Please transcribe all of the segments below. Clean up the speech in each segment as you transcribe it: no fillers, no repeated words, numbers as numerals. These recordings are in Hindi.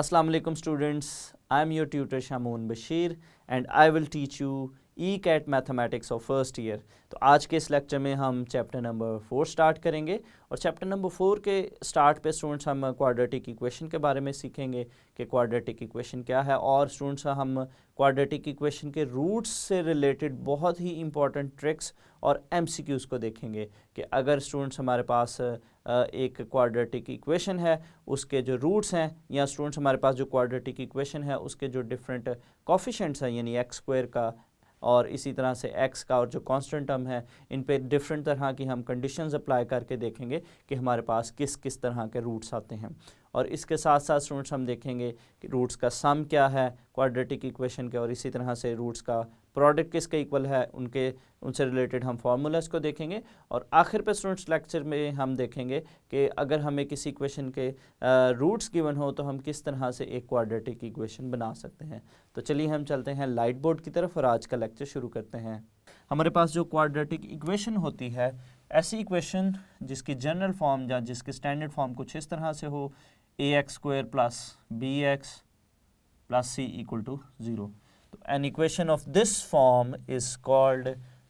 Assalamu alaikum students, I am your tutor Shamoon Bashir and I will teach you ECAT Mathematics of first year। तो आज के इस लेक्चर में हम चैप्टर नंबर 4 स्टार्ट करेंगे और चैप्टर नंबर 4 के स्टार्ट पे स्टूडेंट्स हम क्वाड्रेटिक इक्वेशन के बारे में सीखेंगे कि क्वाड्रेटिक इक्वेशन क्या है, और स्टूडेंट्स हम क्वाड्रेटिक इक्वेशन के रूट्स से रिलेटेड बहुत ही इंपॉर्टेंट ट्रिक्स और एमसीक्यूज़ को देखेंगे कि अगर स्टूडेंट्स हमारे पास एक क्वाड्रेटिक इक्वेशन है, उसके जो रूट्स हैं, या स्टूडेंट्स हमारे पास जो क्वाड्रेटिक इक्वेशन है उसके जो डिफरेंट कोफिशिएंट्स हैं यानी एक्स स्क्वायर का और इसी तरह से x का और जो कांस्टेंट टर्म है, इन पे डिफरेंट तरह की हम कंडीशंस अप्लाई करके देखेंगे कि हमारे पास किस किस तरह के रूट्स आते हैं। और इसके साथ साथ स्टूडेंट्स हम देखेंगे कि रूट्स का सम क्या है क्वाड्रेटिक इक्वेशन के, और इसी तरह से रूट्स का प्रोडक्ट किसके इक्वल है, उनसे रिलेटेड हम फार्मूलाज को देखेंगे। और आखिर पे स्टूडेंट्स लेक्चर में हम देखेंगे कि अगर हमें किसी इक्वेशन के रूट्स गिवन हो तो हम किस तरह से एक क्वाड्रेटिक इक्वेशन बना सकते हैं। तो चलिए हम चलते हैं लाइट बोर्ड की तरफ और आज का लेक्चर शुरू करते हैं। हमारे पास जो क्वाड्रेटिक इक्वेशन होती है, ऐसी इक्वेशन जिसकी जनरल फॉर्म या जिसकी स्टैंडर्ड फॉर्म कुछ इस तरह से हो, ax² plus bx plus c equal to 0। तो an equation of this form is called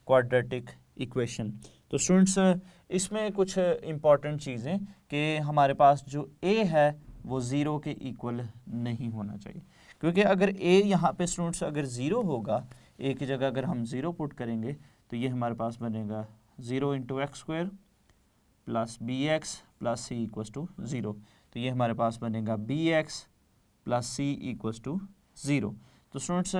quadratic equation. तो स्टूडेंट्स इसमें कुछ इंपॉर्टेंट चीज़ें कि हमारे पास जो a है वो 0 के इक्वल नहीं होना चाहिए, क्योंकि अगर a यहाँ पे स्टूडेंट्स अगर 0 होगा, a की जगह अगर हम 0 पुट करेंगे तो ये हमारे पास बनेगा 0 into x square plus b x plus c equals to 0। तो ये हमारे पास बनेगा bx plus c equals to 0। तो स्टूडेंट्स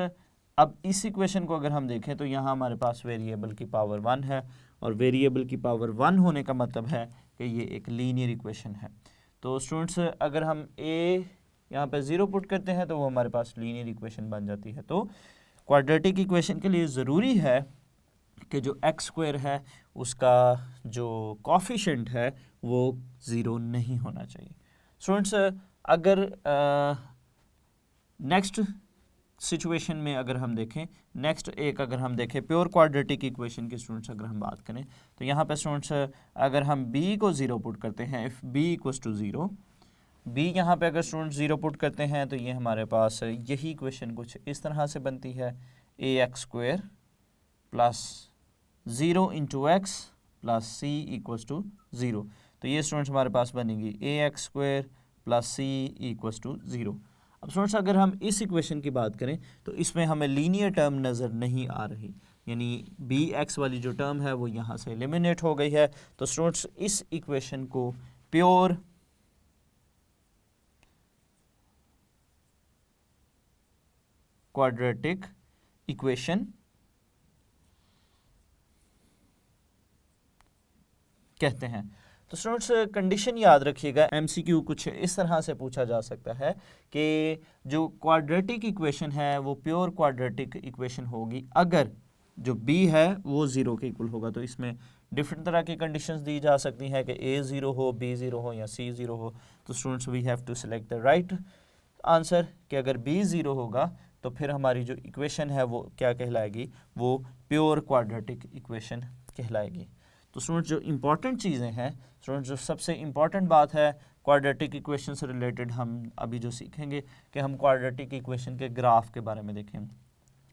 अब इस इक्वेशन को अगर हम देखें तो यहाँ हमारे पास वेरिएबल की पावर 1 है, और वेरिएबल की पावर 1 होने का मतलब है कि ये एक लीनियर इक्वेशन है। तो स्टूडेंट्स अगर हम a यहाँ पे 0 पुट करते हैं तो वो हमारे पास लीनियर इक्वेशन बन जाती है। तो क्वाड्रेटिक इक्वेशन के लिए ज़रूरी है कि जो एक्स स्क्वायर है उसका जो कोफिशिएंट है वो 0 नहीं होना चाहिए। स्टूडेंट्स अगर नेक्स्ट सिचुएशन में अगर हम देखें, अगर हम देखें प्योर क्वाड्रेटिक इक्वेशन की स्टूडेंट्स अगर हम बात करें तो यहाँ पे स्टूडेंट्स अगर हम b को 0 पुट करते हैं, if b equals to 0, b यहाँ पे अगर स्टूडेंट्स 0 पुट करते हैं तो ये हमारे पास यही इक्वेशन कुछ इस तरह से बनती है, ax² plus 0 into x plus c equals to 0। तो ये स्टूडेंट्स हमारे पास बनेगी ax² plus c equals to 0। अब स्टूडेंट्स अगर हम इस इक्वेशन की बात करें तो इसमें हमें लीनियर टर्म नज़र नहीं आ रही, यानी bx वाली जो टर्म है वो यहाँ से एलिमिनेट हो गई है। तो स्टूडेंट्स इस इक्वेशन को प्योर क्वाड्रेटिक इक्वेशन कहते हैं। तो स्टूडेंट्स कंडीशन याद रखिएगा, एमसीक्यू कुछ इस तरह से पूछा जा सकता है कि जो क्वाड्रेटिक इक्वेशन है वो प्योर क्वाड्रेटिक इक्वेशन होगी अगर जो b है वो 0 के इक्वल होगा। तो इसमें डिफरेंट तरह की कंडीशंस दी जा सकती हैं कि a 0 हो, b 0 हो या c 0 हो। तो students we have to select the right answer कि अगर b 0 होगा तो फिर हमारी जो इक्वेशन है वो क्या कहलाएगी, वो प्योर क्वाड्रेटिक इक्वेशन कहलाएगी। तो स्टूडेंट्स जो इम्पॉर्टेंट चीज़ें हैं, स्टूडेंट्स जो सबसे इम्पॉर्टेंट बात है क्वाड्रेटिक इक्वेशन से रिलेटेड हम अभी जो सीखेंगे कि हम क्वाड्रेटिक इक्वेशन के ग्राफ के बारे में देखें।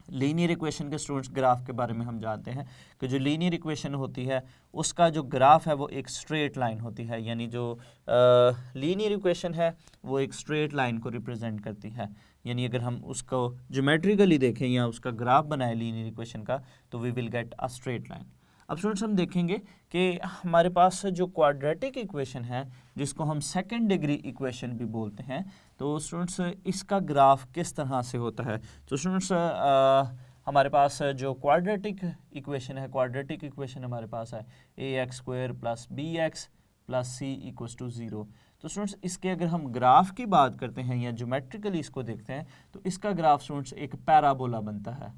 लीनियर इक्वेशन के स्टूडेंट्स ग्राफ के बारे में हम जानते हैं कि जो लीनियर इक्वेशन होती है उसका जो ग्राफ है वो एक स्ट्रेट लाइन होती है, यानी जो लीनियर इक्वेशन है वो एक स्ट्रेट लाइन को रिप्रेजेंट करती है। यानी अगर हम उसको ज्योमेट्रिकली देखें या उसका ग्राफ बनाए लीनियर इक्वेशन का तो we will get a straight line. अब स्टूडेंट्स हम देखेंगे कि हमारे पास जो क्वाड्रेटिक इक्वेशन है जिसको हम सेकंड डिग्री इक्वेशन भी बोलते हैं, तो स्टूडेंट्स इसका ग्राफ किस तरह से होता है। तो स्टूडेंट्स हमारे पास जो क्वाड्रेटिक इक्वेशन है, क्वाड्रेटिक इक्वेशन हमारे पास है ax² plus bx plus c equals to 0। तो स्टूडेंट्स इसके अगर हम ग्राफ की बात करते हैं या ज्योमेट्रिकली इसको देखते हैं तो इसका ग्राफ स्टूडेंट्स एक पैराबोला बनता है,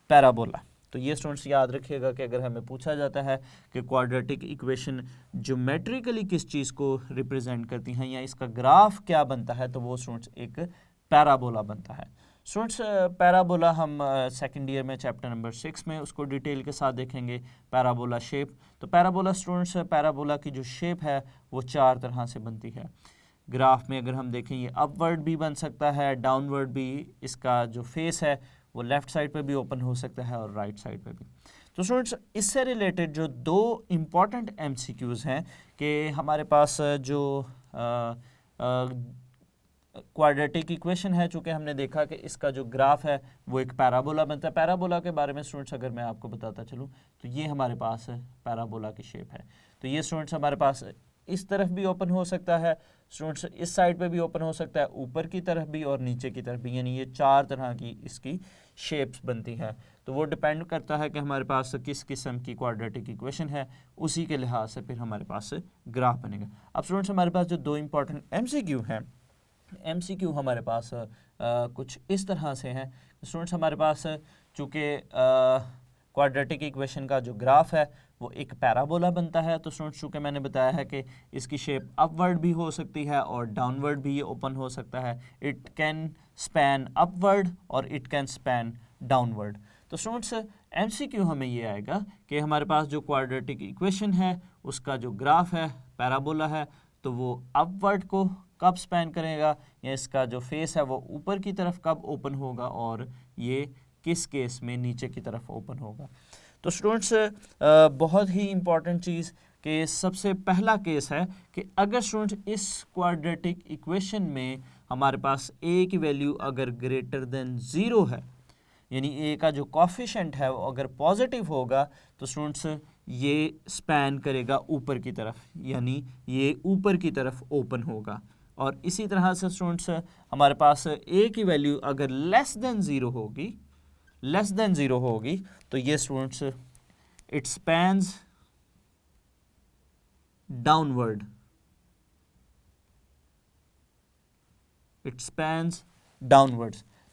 पैराबोला। तो ये स्टूडेंट्स याद रखिएगा कि अगर हमें पूछा जाता है कि क्वाड्रेटिक इक्वेशन ज्योमेट्रिकली किस चीज़ को रिप्रेजेंट करती हैं या इसका ग्राफ क्या बनता है, तो वो स्टूडेंट्स एक पैराबोला बनता है। स्टूडेंट्स पैराबोला हम सेकंड ईयर में चैप्टर नंबर 6 में उसको डिटेल के साथ देखेंगे, पैराबोला शेप। तो पैराबोला स्टूडेंट्स, पैराबोला की जो शेप है वो 4 तरह से बनती है। ग्राफ में अगर हम देखें, ये अपवर्ड भी बन सकता है, डाउनवर्ड भी। इसका जो फेस है वो लेफ़्ट साइड पे भी ओपन हो सकता है और राइट साइड पे भी। तो स्टूडेंट्स, इससे रिलेटेड जो 2 इम्पॉर्टेंट MCQs हैं कि हमारे पास जो क्वाड्रेटिक इक्वेशन है, चूँकि हमने देखा कि इसका जो ग्राफ है वो एक पैराबोला बनता है। पैराबोला के बारे में स्टूडेंट्स अगर मैं आपको बताता चलूँ तो ये हमारे पास पैराबोला की शेप है। तो ये स्टूडेंट्स हमारे पास इस तरफ भी ओपन हो सकता है, स्टूडेंट्स इस साइड पे भी ओपन हो सकता है, ऊपर की तरफ भी और नीचे की तरफ भी, यानी ये 4 तरह की इसकी शेप्स बनती हैं। तो वो डिपेंड करता है कि हमारे पास किस किस्म की क्वाड्रेटिक इक्वेशन है, उसी के लिहाज से फिर हमारे पास ग्राफ बनेगा। अब स्टूडेंट्स, हमारे पास जो 2 इंपॉर्टेंट MCQ हैं, MCQ हमारे पास कुछ इस तरह से हैं। स्टूडेंट्स, हमारे पास चूँकि क्वाड्रेटिक इक्वेशन का जो ग्राफ है वो एक पैराबोला बनता है, तो स्टूडेंट्स चूँकि मैंने बताया है कि इसकी शेप अपवर्ड भी हो सकती है और डाउनवर्ड भी ये ओपन हो सकता है। इट कैन स्पैन अपवर्ड और इट कैन स्पैन डाउनवर्ड। तो स्टूडेंट्स, MCQ हमें ये आएगा कि हमारे पास जो क्वाड्रेटिक इक्वेशन है उसका जो ग्राफ है पैराबोला है, तो वो अपवर्ड को कब स्पैन करेगा, या इसका जो फेस है वो ऊपर की तरफ कब ओपन होगा, और ये किस केस में नीचे की तरफ ओपन होगा। तो स्टूडेंट्स, बहुत ही इम्पॉर्टेंट चीज़ कि सबसे पहला केस है कि अगर स्टूडेंट्स इस क्वाड्रेटिक इक्वेशन में हमारे पास a की वैल्यू अगर ग्रेटर देन 0 है, यानी a का जो कॉफिशेंट है वो अगर पॉजिटिव होगा, तो स्टूडेंट्स ये स्पैन करेगा ऊपर की तरफ, यानी ये ऊपर की तरफ ओपन होगा। और इसी तरह से स्टूडेंट्स, हमारे पास a की वैल्यू अगर लेस देन 0 होगी, तो ये स्टूडेंट्स इट स्पैन्स डाउनवर्ड,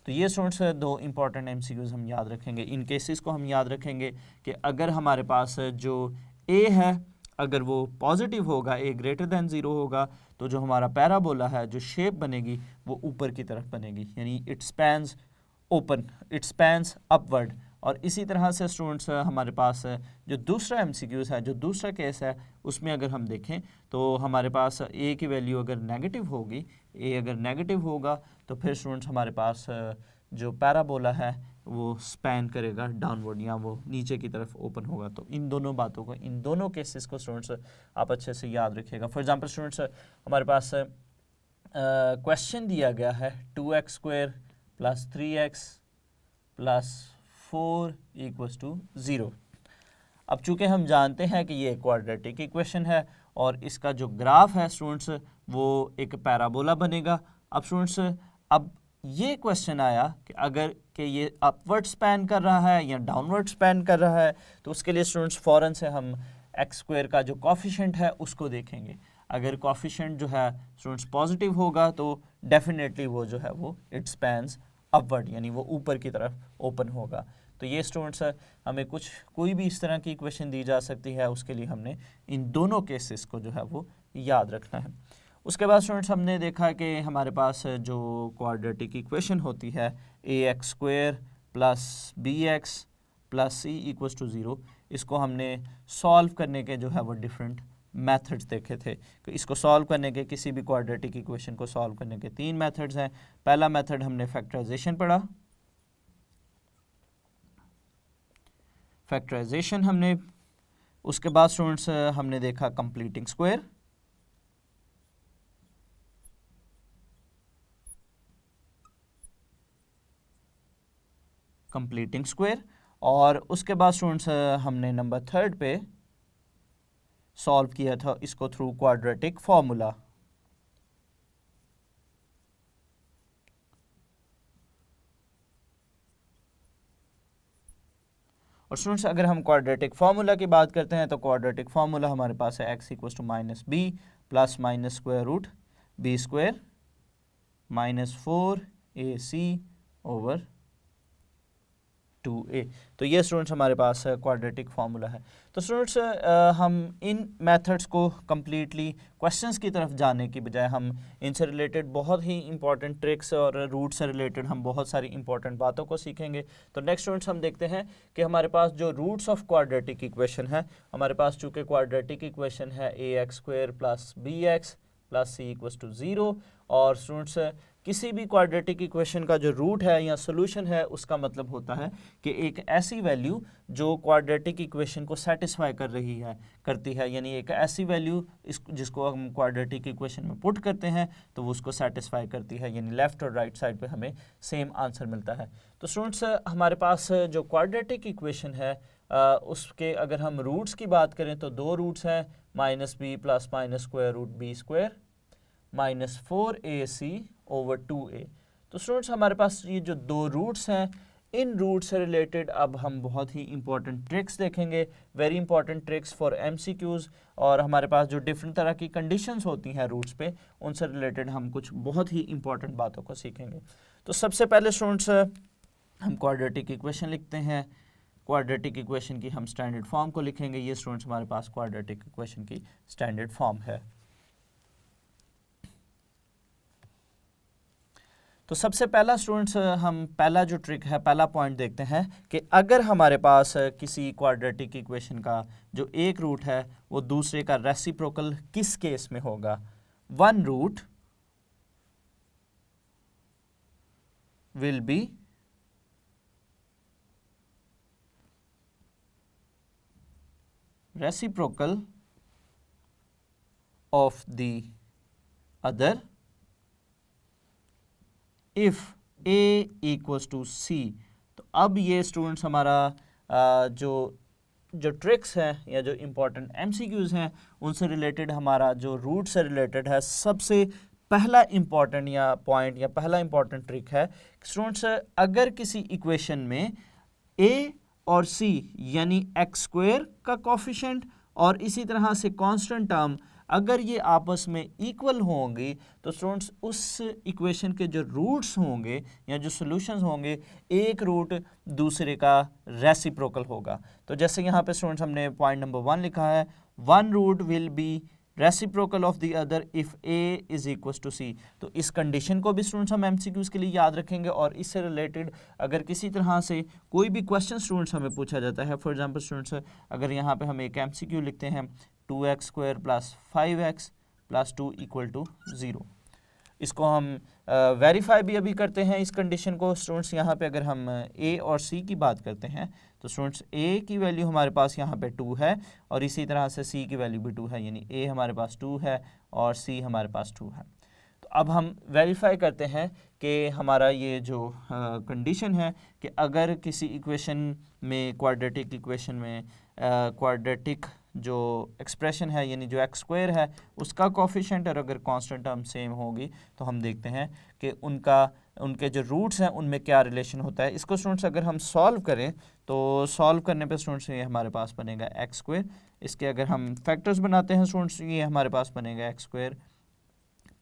तो ये स्टूडेंट्स 2 इंपॉर्टेंट MCQs हम याद रखेंगे। इन केसेस को हम याद रखेंगे कि अगर हमारे पास जो a है अगर वो पॉजिटिव होगा, a ग्रेटर देन 0 होगा, तो जो हमारा पैराबोला है जो शेप बनेगी वो ऊपर की तरफ बनेगी, यानी it spans open, it spans upward. और इसी तरह से स्टूडेंट्स हमारे पास जो दूसरा MCQs है, जो दूसरा केस है, उसमें अगर हम देखें तो हमारे पास a की वैल्यू अगर नेगेटिव होगी, a अगर नेगेटिव होगा, तो फिर स्टूडेंट्स हमारे पास जो पैराबोला है वो स्पैन करेगा डाउनवर्ड, या वो नीचे की तरफ ओपन होगा। तो इन दोनों बातों को, इन दोनों केसेस को स्टूडेंट्स आप अच्छे से याद रखिएगा। फॉर एग्जांपल स्टूडेंट्स, हमारे पास क्वेश्चन दिया गया है 2x² + 3x + 4 = 0। अब चूंकि हम जानते हैं कि ये क्वाड्रेटिक इक्वेशन है और इसका जो ग्राफ है स्टूडेंट्स वो एक पैराबोला बनेगा। अब स्टूडेंट्स, अब ये क्वेश्चन आया कि अगर कि ये अपवर्ड स्पैन कर रहा है या डाउनवर्ड स्पैन कर रहा है, तो उसके लिए स्टूडेंट्स फ़ौरन से हम x² का जो कॉफिशेंट है उसको देखेंगे। अगर कॉफिशेंट जो है स्टूडेंट्स पॉजिटिव होगा तो डेफिनेटली वो जो है वो इट स्पैन्स अपवर्ड, यानी वो ऊपर की तरफ ओपन होगा। तो ये स्टूडेंट्स हमें कोई भी इस तरह की इक्वेशन दी जा सकती है, उसके लिए हमने इन दोनों केसेस को जो है वो याद रखना है। उसके बाद स्टूडेंट्स हमने देखा कि हमारे पास जो क्वाड्रेटिक इक्वेशन होती है ax² + bx + c = 0, इसको हमने सॉल्व करने के जो है वो डिफरेंट मेथड्स देखे थे। तो इसको सॉल्व करने के, किसी भी क्वाड्रेटिक इक्वेशन को सॉल्व करने के 3 मेथड्स हैं। पहला मेथड हमने फैक्टराइजेशन पढ़ा, फैक्टराइजेशन हमने, उसके बाद स्टूडेंट्स हमने देखा कंप्लीटिंग स्क्वायर, और उसके बाद स्टूडेंट्स हमने नंबर 3 पे सॉल्व किया था इसको थ्रू क्वाड्रेटिक फॉर्मूला। और स्टूडेंट्स अगर हम क्वाड्रेटिक फार्मूला की बात करते हैं तो क्वाड्रेटिक फार्मूला हमारे पास है x = -b + -√b² - 4ac/2। 2a। तो ये स्टूडेंट्स हमारे पास क्वाड्रेटिक फार्मूला है। तो स्टूडेंट्स हम इन मेथड्स को कम्प्लीटली क्वेश्चंस की तरफ जाने की बजाय हम इनसे रिलेटेड बहुत ही इंपॉर्टेंट ट्रिक्स और रूट से रिलेटेड हम बहुत सारी इंपॉर्टेंट बातों को सीखेंगे। तो नेक्स्ट स्टूडेंट्स हम देखते हैं कि हमारे पास जो रूट्स ऑफ क्वाड्रेटिक इक्वेशन है, हमारे पास चूँकि क्वाड्रेटिक इक्वेशन है ax² + bx + c = 0, और स्टूडेंट्स किसी भी क्वाड्रेटिक इक्वेशन का जो रूट है या सोल्यूशन है उसका मतलब होता है कि एक ऐसी वैल्यू जो क्वाड्रेटिक इक्वेशन को सेटिस्फाई करती है, यानी एक ऐसी वैल्यू जिसको हम क्वाड्रेटिक इक्वेशन में पुट करते हैं तो वो उसको सेटिस्फाई करती है, यानी लेफ्ट और राइट साइड पे हमें सेम आंसर मिलता है। तो स्टूडेंट्स हमारे पास जो क्वाड्रेटिक इक्वेशन है उसके अगर हम रूट्स की बात करें तो दो रूट्स हैं, -b + -√b² -4ac / 2a। तो स्टूडेंट्स हमारे पास ये जो दो रूट्स हैं, इन रूट से रिलेटेड अब हम बहुत ही इंपॉर्टेंट ट्रिक्स देखेंगे, very important tricks for MCQs, और हमारे पास जो डिफरेंट तरह की कंडीशंस होती हैं रूट्स पे, उनसे रिलेटेड हम कुछ बहुत ही इंपॉर्टेंट बातों को सीखेंगे। तो सबसे पहले स्टूडेंट्स हम क्वाड्रेटिक इक्वेशन लिखते हैं। क्वाड्रेटिक इक्वेशन की हम स्टैंडर्ड फॉर्म को लिखेंगे। ये स्टूडेंट्स हमारे पास क्वाड्रेटिक इक्वेशन की स्टैंडर्ड फॉर्म है। तो सबसे पहला स्टूडेंट्स हम पहला जो ट्रिक है, पहला पॉइंट देखते हैं कि अगर हमारे पास किसी क्वाड्रेटिक इक्वेशन का जो एक रूट है वो दूसरे का रेसिप्रोकल किस केस में होगा। One root will be reciprocal of the other if a equals to c। तो अब ये स्टूडेंट्स हमारा जो ट्रिक्स हैं या जो इम्पोर्टेंट MCQs हैं उनसे रिलेटेड हमारा जो रूट से रिलेटेड है, सबसे पहला इम्पॉर्टेंट या पॉइंट या पहला इम्पॉर्टेंट ट्रिक है स्टूडेंट्स, अगर किसी इक्वेशन में a और c यानी x² का कोफिशिएंट और इसी तरह से कांस्टेंट टर्म अगर ये आपस में इक्वल होंगी तो स्टूडेंट्स उस इक्वेशन के जो रूट्स होंगे या जो सॉल्यूशंस होंगे, एक रूट दूसरे का रेसिप्रोकल होगा। तो जैसे यहाँ पे स्टूडेंट्स हमने पॉइंट नंबर 1 लिखा है, one root will be reciprocal of the other if a = c। तो इस कंडीशन को भी स्टूडेंट्स हम MCQs के लिए याद रखेंगे, और इससे रिलेटेड अगर किसी तरह से कोई भी क्वेश्चन स्टूडेंट्स हमें पूछा जाता है, फॉर एग्जांपल स्टूडेंट्स अगर यहाँ पे हम एक MCQ लिखते हैं 2x² + 5x + 2 = 0, इसको हम वेरीफाई भी अभी करते हैं इस कंडीशन को। स्टूडेंट्स यहाँ पे अगर हम a और c की बात करते हैं तो स्टूडेंट्स a की वैल्यू हमारे पास यहाँ पे 2 है और इसी तरह से c की वैल्यू भी 2 है, यानी a हमारे पास 2 है और c हमारे पास 2 है। तो अब हम वेरीफाई करते हैं कि हमारा ये जो कंडीशन है कि अगर किसी इक्वेशन में क्वाड्रेटिक इक्वेशन में क्वाड्रेटिक जो एक्सप्रेशन है यानी जो x² है उसका कोफिशिएंट और अगर कांस्टेंट टर्म सेम होगी तो हम देखते हैं कि उनके जो रूट्स हैं उनमें क्या रिलेशन होता है। इसको स्टूडेंट्स अगर हम सॉल्व करें तो सॉल्व करने पे स्टूडेंट्स ये हमारे पास बनेगा x²। इसके अगर हम फैक्टर्स बनाते हैं स्टूडेंट्स, ये हमारे पास बनेगा x²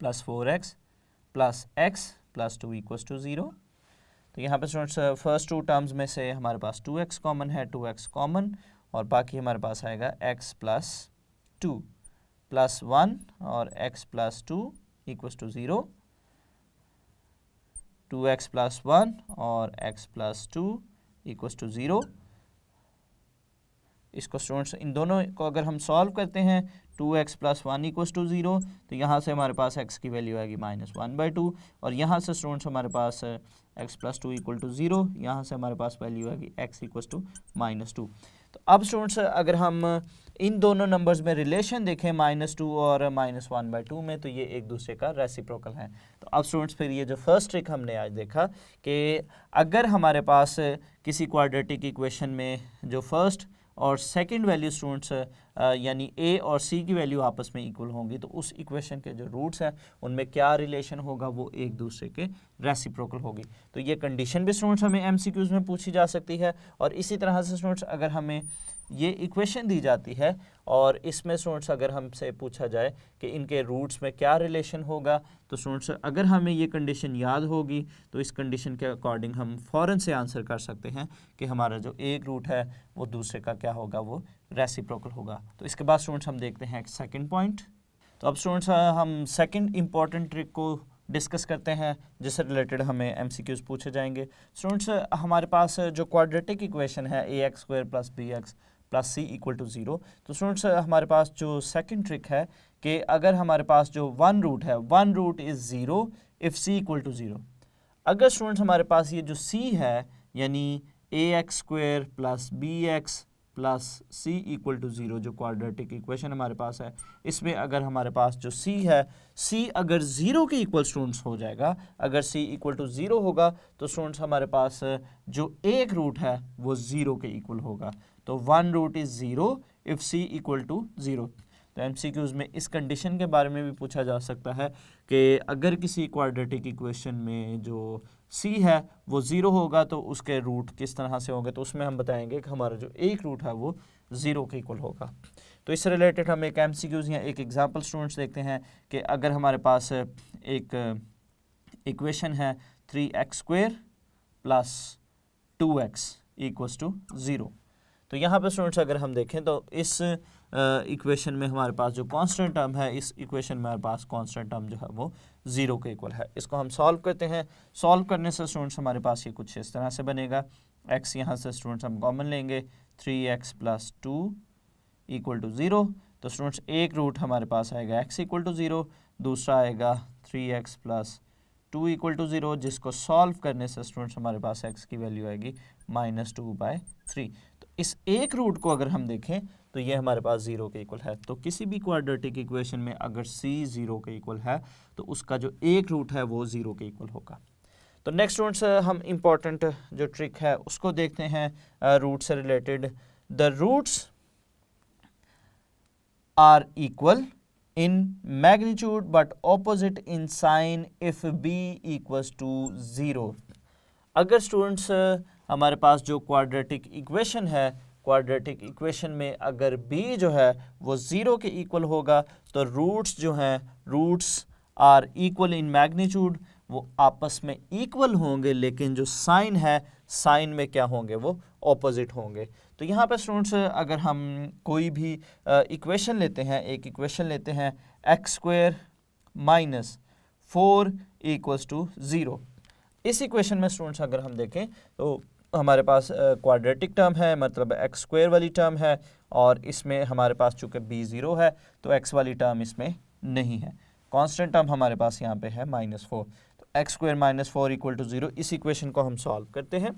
+ 4x + x + 2 = 0। तो यहाँ पे स्टूडेंट्स फर्स्ट टू टर्म्स में से हमारे पास 2x कॉमन है, 2x कॉमन, और बाकी हमारे पास आएगा x + 2 + 1 और x + 2 = 0, 2x + 1 और x + 2 = 0। इसको स्टूडेंट्स इन दोनों को अगर हम सॉल्व करते हैं 2x + 1 = 0, तो यहाँ से हमारे पास x की वैल्यू आएगी -1/2, और यहाँ से स्टूडेंट्स हमारे पास x + 2 = 0, यहाँ से हमारे पास वैल्यू आएगी x = -2। तो अब स्टूडेंट्स अगर हम इन दोनों नंबर्स में रिलेशन देखें -2 और -1/2 में, तो ये एक दूसरे का रेसिप्रोकल है। तो अब स्टूडेंट्स फिर ये जो फर्स्ट ट्रिक हमने आज देखा कि अगर हमारे पास किसी क्वाड्रेटिक इक्वेशन में जो फर्स्ट और सेकंड वैल्यू स्टूडेंट्स यानी a और c की वैल्यू आपस में इक्वल होंगी तो उस इक्वेशन के जो रूट्स हैं उनमें क्या रिलेशन होगा, वो एक दूसरे के रेसिप्रोकल होगी। तो ये कंडीशन भी स्टूडेंट्स हमें MCQs में पूछी जा सकती है, और इसी तरह से स्टूडेंट्स अगर हमें ये इक्वेशन दी जाती है और इसमें स्टूडेंट्स अगर हमसे पूछा जाए कि इनके रूट्स में क्या रिलेशन होगा, तो स्टूडेंट्स अगर हमें ये कंडीशन याद होगी तो इस कंडीशन के अकॉर्डिंग हम फ़ौरन से आंसर कर सकते हैं कि हमारा जो एक रूट है वो दूसरे का क्या होगा, वो रेसिप्रोकल होगा। तो इसके बाद स्टूडेंट्स हम देखते हैं एक सेकेंड पॉइंट। तो अब स्टूडेंट्स हम सेकेंड इंपॉर्टेंट ट्रिक को डिस्कस करते हैं जिससे रिलेटेड हमें एमसीक्यूज पूछे जाएंगे। स्टूडेंट्स हमारे पास जो क्वाड्रेटिक इक्वेशन है ax² + bx + c = 0, तो स्टूडेंट्स हमारे पास जो सेकंड ट्रिक है कि अगर हमारे पास जो वन रूट है, one root is 0 if c = 0। अगर स्टूडेंट्स हमारे पास ये जो c है यानी ax² + bx + c = 0 जो क्वाड्रेटिक इक्वेशन हमारे पास है, इसमें अगर हमारे पास जो c है, c अगर 0 के इक्वल स्टूडेंट्स हो जाएगा, अगर c = 0 होगा तो स्टूडेंट्स हमारे पास जो एक रूट है वो 0 के इक्वल होगा। तो one root is 0 if c = 0। तो एमसीक्यूज में इस कंडीशन के बारे में भी पूछा जा सकता है कि अगर किसी क्वाड्रेटिक इक्वेशन में जो c है वो 0 होगा तो उसके रूट किस तरह से होंगे, तो उसमें हम बताएंगे कि हमारा जो एक रूट है वो 0 के इक्वल होगा। तो इससे रिलेटेड हम एक एमसीक्यूज या एक एग्जांपल स्टूडेंट्स देखते हैं कि अगर हमारे पास एक इक्वेशन है 3x² + 2x = 0। तो यहाँ पे स्टूडेंट्स अगर हम देखें तो इस इक्वेशन में हमारे पास जो कांस्टेंट टर्म है, इस इक्वेशन में हमारे पास कांस्टेंट टर्म जो है वो 0 के इक्वल है। इसको हम सॉल्व करते हैं। सॉल्व करने से स्टूडेंट्स हमारे पास ये कुछ इस तरह से बनेगा। x यहाँ से स्टूडेंट्स हम कॉमन लेंगे, 3x + 2 = 0। तो स्टूडेंट्स एक रूट हमारे पास आएगा x = 0, दूसरा आएगा 3x + 2 = 0, जिसको सॉल्व करने से स्टूडेंट्स हमारे पास x की वैल्यू आएगी -2/3। तो इस एक रूट को अगर हम देखें तो ये हमारे पास 0 के इक्वल है। तो किसी भी क्वाड्रेटिक इक्वेशन में अगर c 0 के इक्वल है तो उसका जो एक रूट है वो 0 के इक्वल होगा। तो नेक्स्ट स्टूडेंट्स हम इम्पॉर्टेंट जो ट्रिक है उसको देखते हैं रूट से related. The roots are equal in magnitude but opposite in sign if b = 0। अगर स्टूडेंट्स हमारे पास जो क्वाड्रेटिक इक्वेशन है, क्वाड्रेटिक इक्वेशन में अगर b जो है वो 0 के इक्वल होगा तो रूट्स जो हैं, roots are equal in magnitude, वो आपस में इक्वल होंगे, लेकिन जो साइन है, साइन में क्या होंगे, वो ऑपोजिट होंगे। तो यहाँ पे स्टूडेंट्स अगर हम कोई भी इक्वेशन लेते हैं, एक इक्वेशन लेते हैं x² - 4 = 0। इस इक्वेशन में स्टूडेंट्स अगर हम देखें तो हमारे पास क्वाड्रेटिक टर्म है, मतलब x² वाली टर्म है, और इसमें हमारे पास चूँकि b 0 है तो x वाली टर्म इसमें नहीं है। कांस्टेंट टर्म हमारे पास यहाँ पे है -4। तो x² - 4 = 0। इस इक्वेशन को हम सॉल्व करते हैं।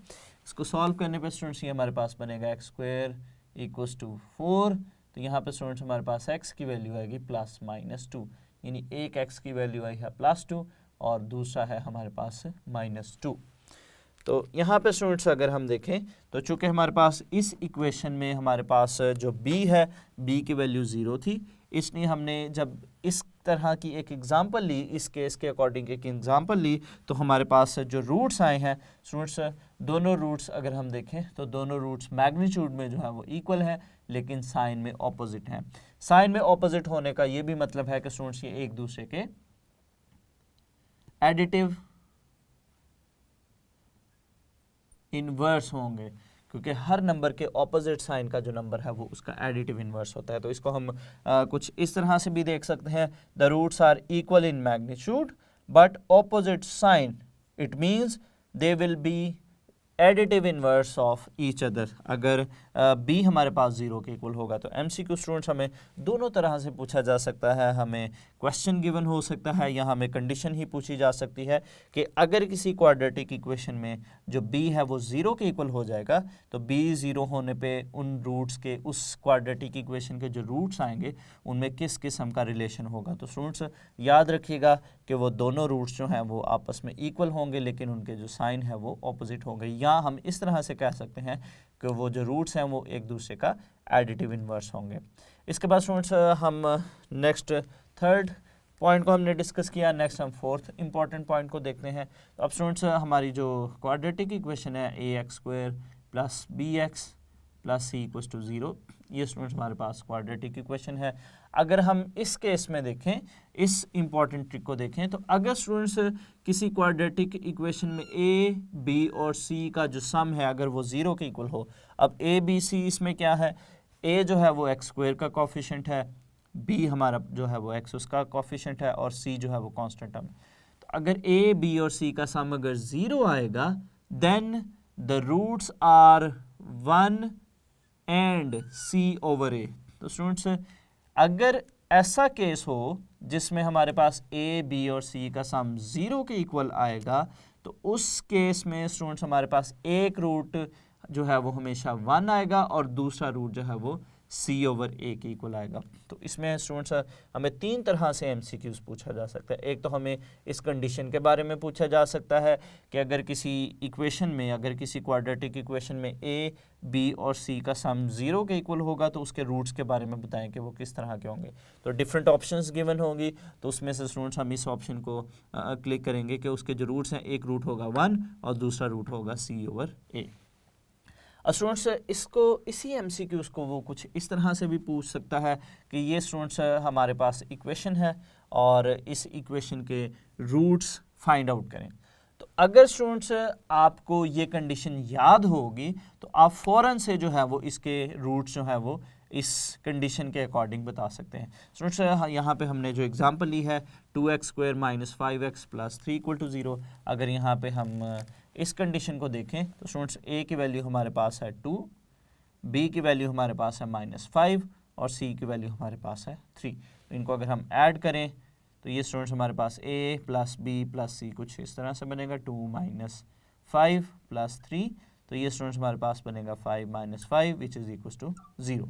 इसको सॉल्व करने पे स्टूडेंट्स ये हमारे पास बनेगा x² = 4। तो यहाँ पे स्टूडेंट्स हमारे पास x की वैल्यू आएगी +-2, यानी एक x की वैल्यू आई है +2 और दूसरा है हमारे पास -2। तो यहाँ पे स्टूडेंट्स अगर हम देखें तो चूँकि हमारे पास इस इक्वेशन में हमारे पास जो b है, b की वैल्यू 0 थी, इसलिए हमने जब इस तरह की एक एग्जांपल ली, इस केस के अकॉर्डिंग एक एग्जांपल ली, तो हमारे पास जो रूट्स आए हैं स्टूडेंट्स, दोनों रूट्स अगर हम देखें तो दोनों रूट्स मैग्नीट्यूड में जो है वो इक्वल है, लेकिन साइन में ऑपोजिट हैं। साइन में ऑपोजिट होने का ये भी मतलब है कि स्टूडेंट्स ये एक दूसरे के एडिटिव इन्वर्स होंगे, क्योंकि हर नंबर के ऑपोजिट साइन का जो नंबर है वो उसका एडिटिव इन्वर्स होता है। तो इसको हम कुछ इस तरह से भी देख सकते हैं, the roots are equal in magnitude but opposite sign, it means they will be additive inverse of each other. अगर b हमारे पास 0 के इक्वल होगा तो MCQ स्टूडेंट्स हमें दोनों तरह से पूछा जा सकता है। हमें क्वेश्चन गिवन हो सकता है या हमें कंडीशन ही पूछी जा सकती है कि अगर किसी क्वाड्रेटिक इक्वेशन में जो b है वो 0 के इक्वल हो जाएगा तो b 0 होने पे उन रूट्स के, उस क्वाड्रेटिक इक्वेशन के जो रूट्स आएंगे उनमें किस किस्म का रिलेशन होगा। तो स्टूडेंट्स याद रखिएगा कि वो दोनों रूट्स जो हैं वो आपस में इक्वल होंगे, लेकिन उनके जो साइन है वो ऑपोजिट होंगे। या हम इस तरह से कह सकते हैं कि वो जो रूट्स हैं वो एक दूसरे का एडिटिव इन्वर्स होंगे। इसके बाद स्टूडेंट्स हम नेक्स्ट थर्ड पॉइंट को हमने डिस्कस किया, नेक्स्ट हम फोर्थ इंपॉर्टेंट पॉइंट को देखते हैं। तो अब स्टूडेंट्स हमारी जो क्वाड्रेटिक इक्वेशन है ax² + bx plus c equals to 0। ये स्टूडेंट्स हमारे पास क्वाड्रेटिक इक्वेशन है। अगर हम इस केस में देखें, इस इंपॉर्टेंट ट्रिक को देखें, तो अगर स्टूडेंट्स किसी क्वाड्रेटिक इक्वेशन में ए बी और सी का जो सम है अगर वो 0 के इक्वल हो, अब ए बी सी इसमें क्या है, ए जो है वो एक्स स्क्वायर का कोफिशिएंट है, बी हमारा जो है वो एक्स उसका कोफिशिएंट है, और सी जो है वो कांस्टेंट टर्म। तो अगर ए बी और सी का सम अगर 0 आएगा, then the roots are 1 and C over A. तो स्टूडेंट्स अगर ऐसा केस हो जिसमें हमारे पास ए बी और सी का सम 0 के इक्वल आएगा, तो उस केस में स्टूडेंट्स हमारे पास एक रूट जो है वो हमेशा 1 आएगा और दूसरा रूट जो है वो सी ओवर ए के इक्वल आएगा। तो इसमें स्टूडेंट्स हमें 3 तरह से एमसीक्यूज पूछा जा सकता है। एक तो हमें इस कंडीशन के बारे में पूछा जा सकता है कि अगर किसी इक्वेशन में, अगर किसी क्वाड्रेटिक इक्वेशन में ए बी और सी का सम 0 के इक्वल होगा तो उसके रूट्स के बारे में बताएं कि वो किस तरह के होंगे। तो डिफरेंट ऑप्शंस गिवन होंगी, तो उसमें से स्टूडेंट्स हम इस ऑप्शन को क्लिक करेंगे कि उसके जो रूट्स हैं, एक रूट होगा 1 और दूसरा रूट होगा सी ओवर ए। स्टूडेंट्स इसको, इसी एमसीक्यूज़ को वो कुछ इस तरह से भी पूछ सकता है कि ये स्टूडेंट्स हमारे पास इक्वेशन है और इस इक्वेशन के रूट्स फाइंड आउट करें। तो अगर स्टूडेंट्स आपको ये कंडीशन याद होगी तो आप फ़ौरन से जो है वो इसके रूट्स जो है वो इस कंडीशन के अकॉर्डिंग बता सकते हैं। स्टूडेंट्स यहाँ पे हमने जो एग्जांपल ली है 2x² - 5x + 3 = 0। अगर यहाँ पे हम इस कंडीशन को देखें तो स्टूडेंट्स ए की वैल्यू हमारे पास है 2, बी की वैल्यू हमारे पास है -5 और सी की वैल्यू हमारे पास है 3। तो इनको अगर हम ऐड करें तो ये स्टूडेंट्स हमारे पास a + b + c कुछ इस तरह से बनेगा, 2 - 5 + 3। तो ये स्टूडेंट्स हमारे पास बनेगा 5 - 5 विच इज़ इक्वल टू 0।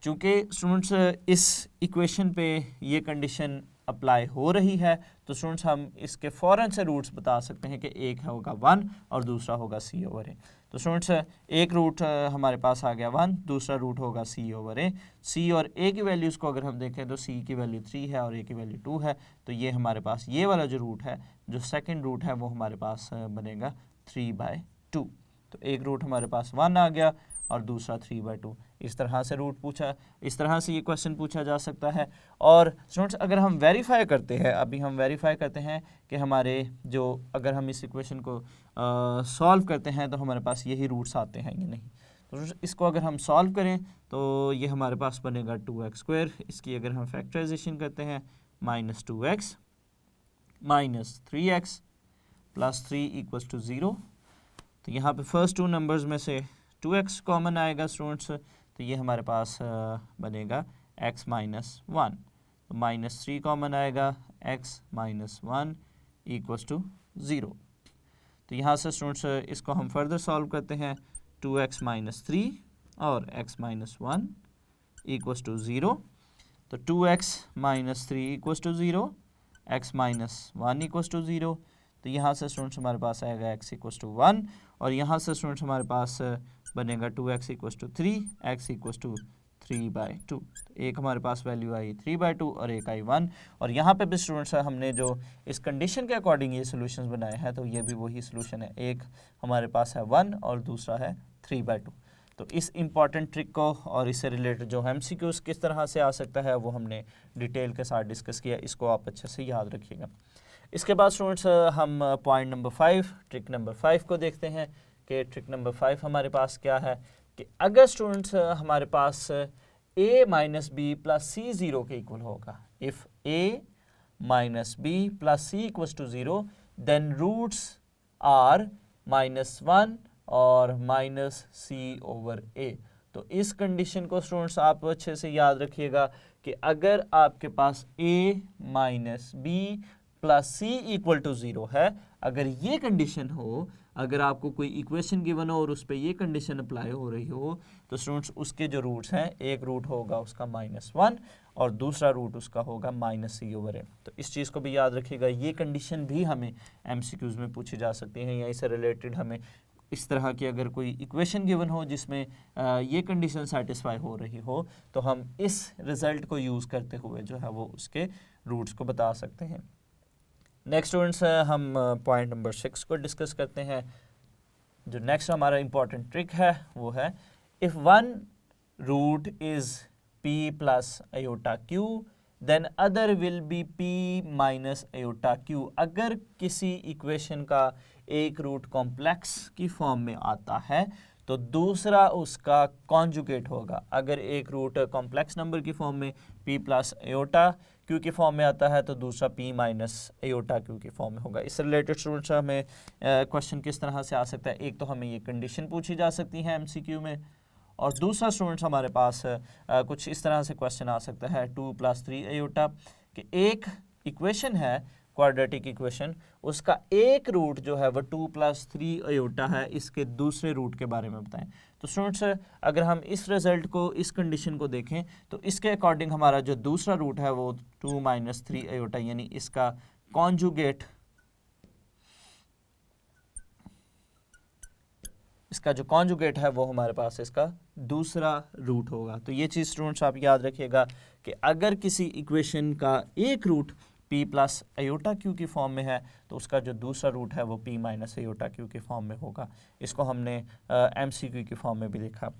चूँकि स्टूडेंट्स इस इक्वेशन पे ये कंडीशन अप्लाई हो रही है तो स्टूडेंट्स हम इसके फ़ौरन से रूट्स बता सकते हैं कि एक होगा 1 और दूसरा होगा सी ओवर ए। तो स्टूडेंट्स एक रूट हमारे पास आ गया 1, दूसरा रूट होगा सी ओवर ए। सी और ए की वैल्यूज़ को अगर हम देखें तो सी की वैल्यू 3 है और ए की वैल्यू 2 है। तो ये हमारे पास ये वाला जो रूट है, जो सेकंड रूट है, वो हमारे पास बनेगा 3/2। तो एक रूट हमारे पास 1 आ गया और दूसरा 3/2। इस तरह से रूट पूछा, इस तरह से ये क्वेश्चन पूछा जा सकता है। और स्टूडेंट्स अगर हम वेरीफाई करते हैं, अभी हम वेरीफाई करते हैं कि हमारे जो, अगर हम इस इक्वेशन को सॉल्व करते हैं तो हमारे पास यही रूट्स आते हैं या नहीं। तो इसको अगर हम सॉल्व करें तो ये हमारे पास बनेगा 2x²। इसकी अगर हम फैक्टराइजेशन करते हैं -2x - 3x + 3 = 0। तो यहाँ पे फर्स्ट 2 नंबर्स में से 2x कॉमन आएगा स्टूडेंट्स, तो ये हमारे पास बनेगा x - 1। तो -3 कॉमन आएगा, x - 1 = 0। तो यहाँ से स्टूडेंट्स इसको हम फर्दर सॉल्व करते हैं, 2x - 3 और x - 1 = 0। तो 2x - 3 = 0, x - 1 = 0। तो यहाँ से स्टूडेंट्स हमारे पास आएगा x = 1 और यहाँ से स्टूडेंट्स हमारे पास बनेगा 2x = 3, x = 3/2। एक हमारे पास वैल्यू आई 3/2 और एक आई 1। और यहाँ पे भी स्टूडेंट्स हमने जो इस कंडीशन के अकॉर्डिंग ये सोल्यूशंस बनाए हैं तो ये भी वही सोल्यूशन है, एक हमारे पास है 1 और दूसरा है 3/2। तो इस इम्पॉर्टेंट ट्रिक को और इससे रिलेटेड जो एमसीक्यूज़ किस तरह से आ सकता है वो हमने डिटेल के साथ डिस्कस किया, इसको आप अच्छे से याद रखिएगा। इसके बाद स्टूडेंट्स हम पॉइंट नंबर 5, ट्रिक नंबर 5 को देखते हैं कि ट्रिक नंबर 5 हमारे पास क्या है कि अगर स्टूडेंट्स हमारे पास a - b + c 0 के इक्वल होगा, if a - b + c = 0 then roots are -1 और -c ओवर a। तो इस कंडीशन को स्टूडेंट्स आप अच्छे से याद रखिएगा कि अगर आपके पास a - b + c = 0 है, अगर ये कंडीशन हो, अगर आपको कोई इक्वेशन गिवन हो और उस पर ये कंडीशन अप्लाई हो रही हो तो स्टूडेंट्स उसके जो रूट्स हैं, एक रूट होगा उसका -1 और दूसरा रूट उसका होगा -c ओवर a। तो इस चीज़ को भी याद रखिएगा, ये कंडीशन भी हमें एमसीक्यूज़ में पूछी जा सकती हैं या इससे रिलेटेड हमें इस तरह की अगर कोई इक्वेशन गिवन हो जिसमें ये कंडीशन सेटिस्फाई हो रही हो तो हम इस रिज़ल्ट को यूज़ करते हुए जो है वो उसके रूट्स को बता सकते हैं। नेक्स्ट स्टूडेंट्स हम पॉइंट नंबर 6 को डिस्कस करते हैं। जो नेक्स्ट हमारा इम्पॉर्टेंट ट्रिक है वो है if one root is p plus iota q then other will be p minus iota q। अगर किसी इक्वेशन का एक रूट कॉम्प्लेक्स की फॉर्म में आता है तो दूसरा उसका कॉन्जुगेट होगा। अगर एक रूट कॉम्प्लेक्स नंबर की फॉर्म में p प्लस आयोटा क्यू की फॉर्म में आता है तो दूसरा p माइनस आयोटा क्यू की फॉर्म में होगा। इससे रिलेटेड स्टूडेंट्स हमें क्वेश्चन किस तरह से आ सकता है, एक तो हमें ये कंडीशन पूछी जा सकती है MCQ में, और दूसरा स्टूडेंट्स हमारे पास कुछ इस तरह से क्वेश्चन आ सकता है 2 + 3 आयोटा कि एक इक्वेशन है क्वाड्रेटिक इक्वेशन, उसका एक रूट जो है वो 2 + 3 आयोटा है, इसके दूसरे रूट के बारे में बताएं। तो स्टूडेंट्स अगर हम इस रिजल्ट को, इस कंडीशन को देखें तो इसके अकॉर्डिंग हमारा जो दूसरा रूट है वो 2 - 3 आयोटा, यानी इसका कॉन्जुगेट, इसका जो कॉन्जुगेट है वो हमारे पास इसका दूसरा रूट होगा। तो ये चीज़ स्टूडेंट्स आप याद रखिएगा कि अगर किसी इक्वेशन का एक रूट p प्लस आयोटा क्यू की फॉर्म में है तो उसका जो दूसरा रूट है वो p माइनस आयोटा क्यू की फॉर्म में होगा। इसको हमने MCQ की फॉर्म में भी लिखा।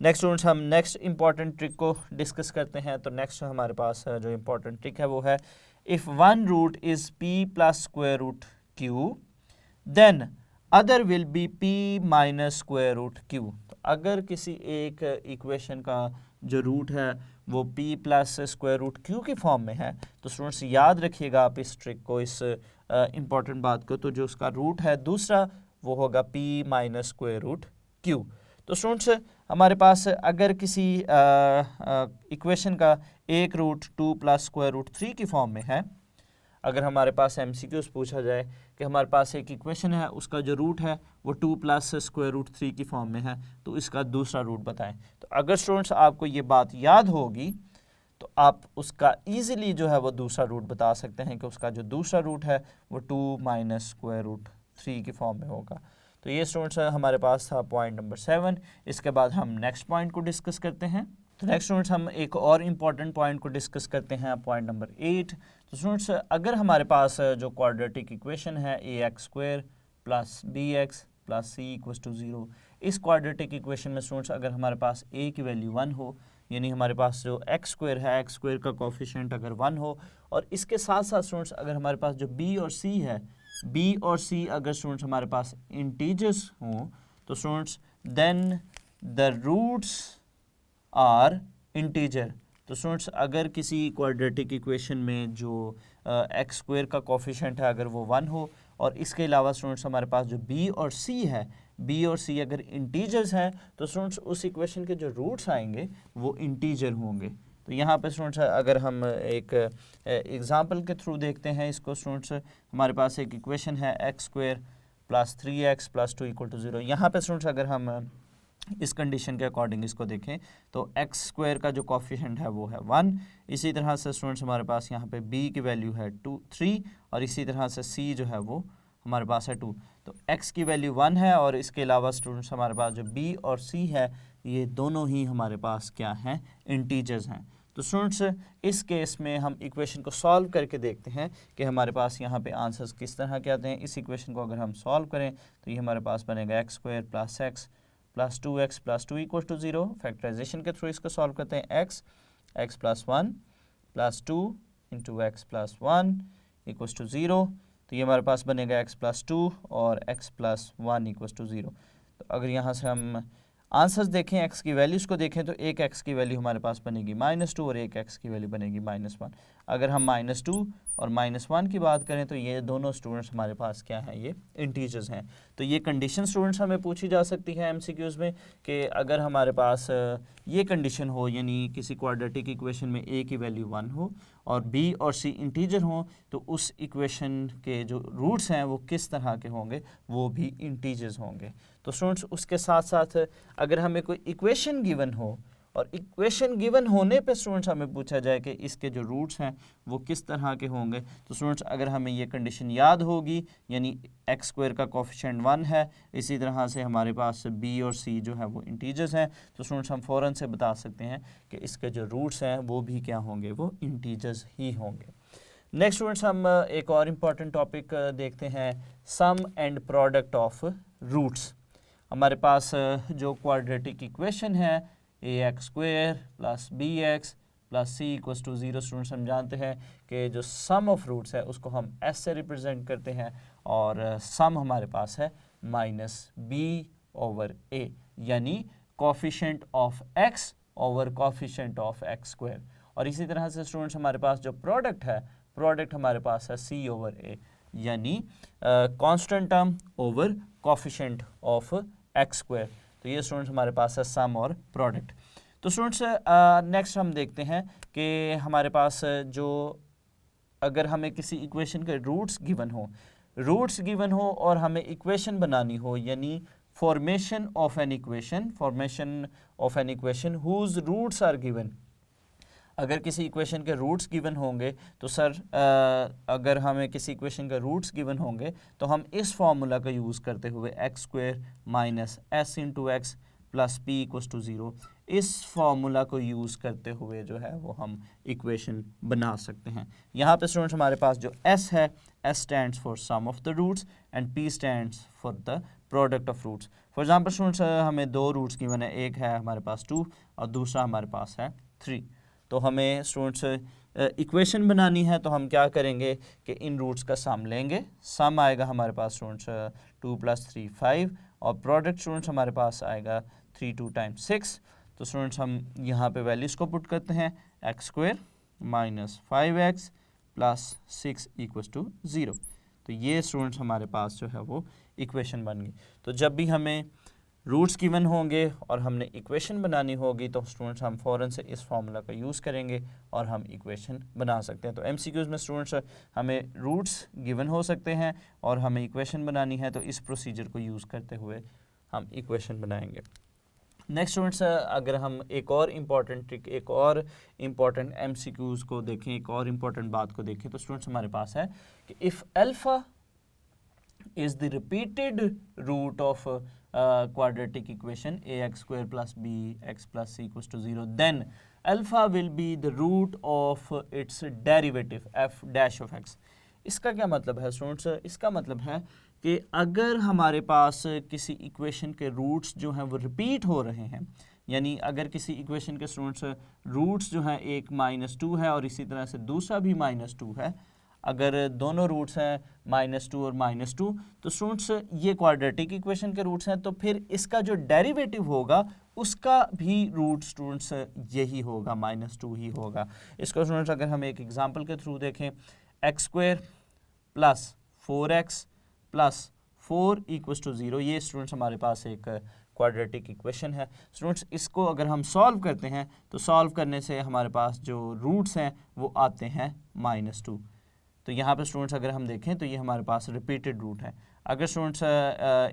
नेक्स्ट स्टूडेंट्स हम नेक्स्ट इंपॉर्टेंट ट्रिक को डिस्कस करते हैं। तो नेक्स्ट हमारे पास जो इंपॉर्टेंट ट्रिक है वो है if one root is p plus square root q then other will be p minus square root q। तो अगर किसी एक इक्वेशन का जो रूट है वो p plus square root q की फॉर्म में है तो स्टूडेंट्स याद रखिएगा आप इस ट्रिक को, इस इंपॉर्टेंट बात को, तो जो उसका रूट है दूसरा वो होगा p minus square root q। तो स्टूडेंट्स हमारे पास अगर किसी इक्वेशन का एक रूट 2 + स्क्वायर रूट 3 की फॉर्म में है, अगर हमारे पास MCQs पूछा जाए कि हमारे पास एक इक्वेशन है उसका जो रूट है वो 2 + स्क्वायर रूट 3 की फॉर्म में है तो इसका दूसरा रूट बताएं। तो अगर स्टूडेंट्स आपको ये बात याद होगी तो आप उसका ईजिली जो है वो दूसरा रूट बता सकते हैं कि उसका जो दूसरा रूट है वो 2 - स्क्वायर रूट 3 की फॉर्म में होगा। तो ये स्टूडेंट्स हमारे पास था पॉइंट नंबर 7। इसके बाद हम नेक्स्ट पॉइंट को डिस्कस करते हैं। तो नेक्स्ट स्टूडेंट्स हम एक और इम्पॉर्टेंट पॉइंट को डिस्कस करते हैं, पॉइंट नंबर 8। तो स्टूडेंट्स अगर हमारे पास जो क्वाड्रेटिक इक्वेशन है ax² + bx + c = 0, इस क्वाड्रेटिक इक्वेशन में स्टूडेंट्स अगर हमारे पास a की वैल्यू 1 हो, यानी हमारे पास जो x² है, x² का कोफिशिएंट अगर 1 हो, और इसके साथ साथ स्टूडेंट्स अगर हमारे पास जो b और c है, b और c अगर स्टूडेंट्स हमारे पास इंटीजर्स हों तो students then the roots are integer. तो स्टूडेंट्स अगर किसी क्वाड्रेटिक इक्वेशन में जो x² का कोफिशिएंट है अगर वो 1 हो, और इसके अलावा स्टूडेंट्स हमारे पास जो b और c है, b और c अगर इंटीजर्स हैं तो स्टूडेंट्स उस इक्वेशन के जो रूट्स आएंगे वो इंटीजर होंगे। तो यहाँ पे स्टूडेंट्स अगर हम एक एग्जांपल के थ्रू देखते हैं इसको, स्टूडेंट्स हमारे पास एक इक्वेशन है x² + 3x + 2 = 0। यहाँ पे स्टूडेंट्स अगर हम इस कंडीशन के अकॉर्डिंग इसको देखें तो x² का जो कोफिशिएंट है वो है 1। इसी तरह से स्टूडेंट्स हमारे पास यहाँ पे b की वैल्यू है 3 और इसी तरह से c जो है वो हमारे पास है 2। तो x की वैल्यू 1 है और इसके अलावा स्टूडेंट्स हमारे पास जो b और c है ये दोनों ही हमारे पास क्या हैं, इंटीजर्स हैं। तो स्टूडेंट्स इस केस में हम इक्वेशन को सॉल्व करके देखते हैं कि हमारे पास यहाँ पे आंसर्स किस तरह के आते हैं। इस इक्वेशन को अगर हम सॉल्व करें तो ये हमारे पास बनेगा x² + x + 2x + 2 = 0। फैक्टराइजेशन के थ्रू इसको सॉल्व करते हैं। x + 1 + 2 × x + 1 = 0। तो ये हमारे पास बनेगा x + 2 और x + 1 = 0। तो अगर यहाँ से हम आंसर्स देखें, x की वैल्यूज़ को देखें तो एक x की वैल्यू हमारे पास बनेगी -2 और एक x की वैल्यू बनेगी -1। अगर हम -2 और -1 की बात करें तो ये दोनों स्टूडेंट्स हमारे पास क्या हैं, ये इंटीजर्स हैं। तो ये कंडीशन स्टूडेंट्स हमें पूछी जा सकती है MCQs में कि अगर हमारे पास ये कंडीशन हो, यानी किसी क्वाड्रेटिक इक्वेशन में a की वैल्यू 1 हो और b और c इंटीजर हों तो उस इक्वेशन के जो रूट्स हैं वो किस तरह के होंगे, वो भी इंटीजर्स होंगे। तो स्टूडेंट्स उसके साथ साथ अगर हमें कोई इक्वेशन गिवन हो और इक्वेशन गिवन होने पे स्टूडेंट्स हमें पूछा जाए कि इसके जो रूट्स हैं वो किस तरह के होंगे, तो स्टूडेंट्स अगर हमें ये कंडीशन याद होगी, यानी x² का कोफिशिएंट 1 है, इसी तरह से हमारे पास b और c जो है वो इंटीजर्स हैं, तो स्टूडेंट्स हम फ़ौरन से बता सकते हैं कि इसके जो रूट्स हैं वो भी क्या होंगे, वो इंटीजर्स ही होंगे। नेक्स्ट स्टूडेंट्स हम एक और इम्पॉर्टेंट टॉपिक देखते हैं, sum and product of roots. हमारे पास जो क्वाड्रेटिक इक्वेशन है ax² plus bx plus c equals to 0, students हम जानते हैं कि जो सम ऑफ रूट्स है उसको हम s से रिप्रेजेंट करते हैं और सम हमारे पास है -b/a, यानी coefficient of x over coefficient of x²। और इसी तरह से स्टूडेंट्स हमारे पास जो प्रोडक्ट है, प्रोडक्ट हमारे पास है c/a, यानी constant term over coefficient of x²। तो ये स्टूडेंट्स हमारे पास है सम और प्रोडक्ट। तो स्टूडेंट्स नेक्स्ट हम देखते हैं कि हमारे पास जो अगर हमें किसी इक्वेशन के रूट्स गिवन हो और हमें इक्वेशन बनानी हो, यानी formation of an equation whose roots are given. अगर किसी इक्वेशन के रूट्स गिवन होंगे तो सर अगर हमें किसी इक्वेशन के रूट्स गिवन होंगे तो हम इस फॉर्मूला का यूज़ करते हुए x² minus s into x plus p equals to 0, इस फॉर्मूला को यूज़ करते हुए जो है वो हम इक्वेशन बना सकते हैं। यहाँ पे स्टूडेंट्स हमारे पास जो s है, s stands for sum of the roots and p stands for the product of roots. For example students हमें दो रूट्स गिवन है, एक है हमारे पास 2 और दूसरा हमारे पास है 3। तो हमें स्टूडेंट्स इक्वेशन बनानी है तो हम क्या करेंगे कि इन रूट्स का सम लेंगे। सम आएगा हमारे पास स्टूडेंट्स 2 + 3 5 और प्रोडक्ट स्टूडेंट्स हमारे पास आएगा 3 2 टाइम्स 6। तो स्टूडेंट्स हम यहाँ पे वैल्यूज़ को पुट करते हैं, x² minus 5x plus 6 equals to 0। तो ये स्टूडेंट्स हमारे पास जो है वो इक्वेशन बन गई। तो जब भी हमें रूट्स गिवन होंगे और हमने इक्वेशन बनानी होगी तो स्टूडेंट्स हम फ़ौरन से इस फार्मूला का यूज़ करेंगे और हम इक्वेशन बना सकते हैं। तो एमसीक्यूज़ में स्टूडेंट्स हमें रूट्स गिवन हो सकते हैं और हमें इक्वेशन बनानी है, तो इस प्रोसीजर को यूज़ करते हुए हम इक्वेशन बनाएंगे। नेक्स्ट स्टूडेंट्स अगर हम एक और इम्पॉर्टेंट ट्रिक, एक और इम्पॉर्टेंट एमसीक्यूज़ को देखें, एक और इम्पॉर्टेंट बात को देखें, तो स्टूडेंट्स हमारे पास है कि if alpha is the repeated root of quadratic equation ax² plus bx plus c equals to 0, then alpha will be the root of its derivative f dash of x। इसका क्या मतलब है स्टूडेंट्स? इसका मतलब है कि अगर हमारे पास किसी इक्वेशन के रूट्स जो हैं वो रिपीट हो रहे हैं, यानी अगर किसी इक्वेशन के स्टूडेंट्स रूट्स जो हैं एक -2 है और इसी तरह से दूसरा भी -2 है, अगर दोनों रूट्स हैं -2 और -2, तो स्टूडेंट्स ये क्वाड्रेटिक इक्वेशन के रूट्स हैं, तो फिर इसका जो डेरिवेटिव होगा उसका भी रूट स्टूडेंट्स यही होगा, -2 ही होगा। इसको स्टूडेंट्स अगर हम एक एग्जांपल के थ्रू देखें, x² plus 4x plus 4 equals to 0, ये स्टूडेंट्स हमारे पास एक क्वाड्रेटिक इक्वेशन है। स्टूडेंट्स इसको अगर हम सॉल्व करते हैं तो सॉल्व करने से हमारे पास जो रूट्स हैं वो आते हैं -2। तो यहाँ पे स्टूडेंट्स अगर हम देखें तो ये हमारे पास रिपीटेड रूट है। अगर स्टूडेंट्स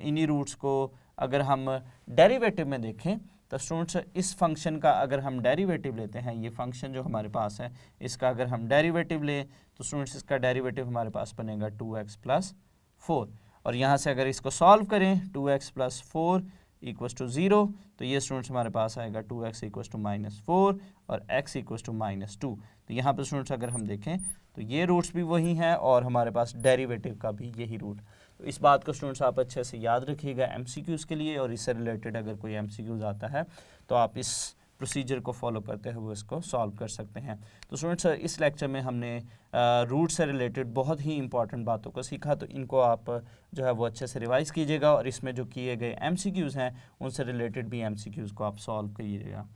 इन्हीं रूट्स को अगर हम डेरिवेटिव में देखें तो स्टूडेंट्स इस फंक्शन का अगर हम डेरिवेटिव लेते हैं, ये फंक्शन जो हमारे पास है इसका अगर हम डेरिवेटिव लें तो स्टूडेंट्स इसका डेरिवेटिव हमारे पास बनेगा 2x प्लस 4, और यहाँ से अगर इसको सॉल्व करें 2x प्लस 4 इक्वल्स टू 0, तो ये स्टूडेंट्स हमारे पास आएगा 2x इक्वल्स टू -4 और x इक्वल्स टू -2। तो यहाँ पर स्टूडेंट्स अगर हम देखें तो ये रूट्स भी वही हैं और हमारे पास डेरिवेटिव का भी यही रूट। तो इस बात को स्टूडेंट्स आप अच्छे से याद रखिएगा एमसीक्यूज़ के लिए, और इससे रिलेटेड अगर कोई एमसीक्यूज़ आता है तो आप इस प्रोसीजर को फॉलो करते हुए इसको सॉल्व कर सकते हैं। तो स्टूडेंट्स इस लेक्चर में हमने रूट से रिलेटेड बहुत ही इंपॉर्टेंट बातों को सीखा, तो इनको आप जो है वो अच्छे से रिवाइज़ कीजिएगा और इसमें जो किए गए एमसीक्यूज़ हैं उनसे रिलेटेड भी एमसीक्यूज़ को आप सॉल्व कीजिएगा।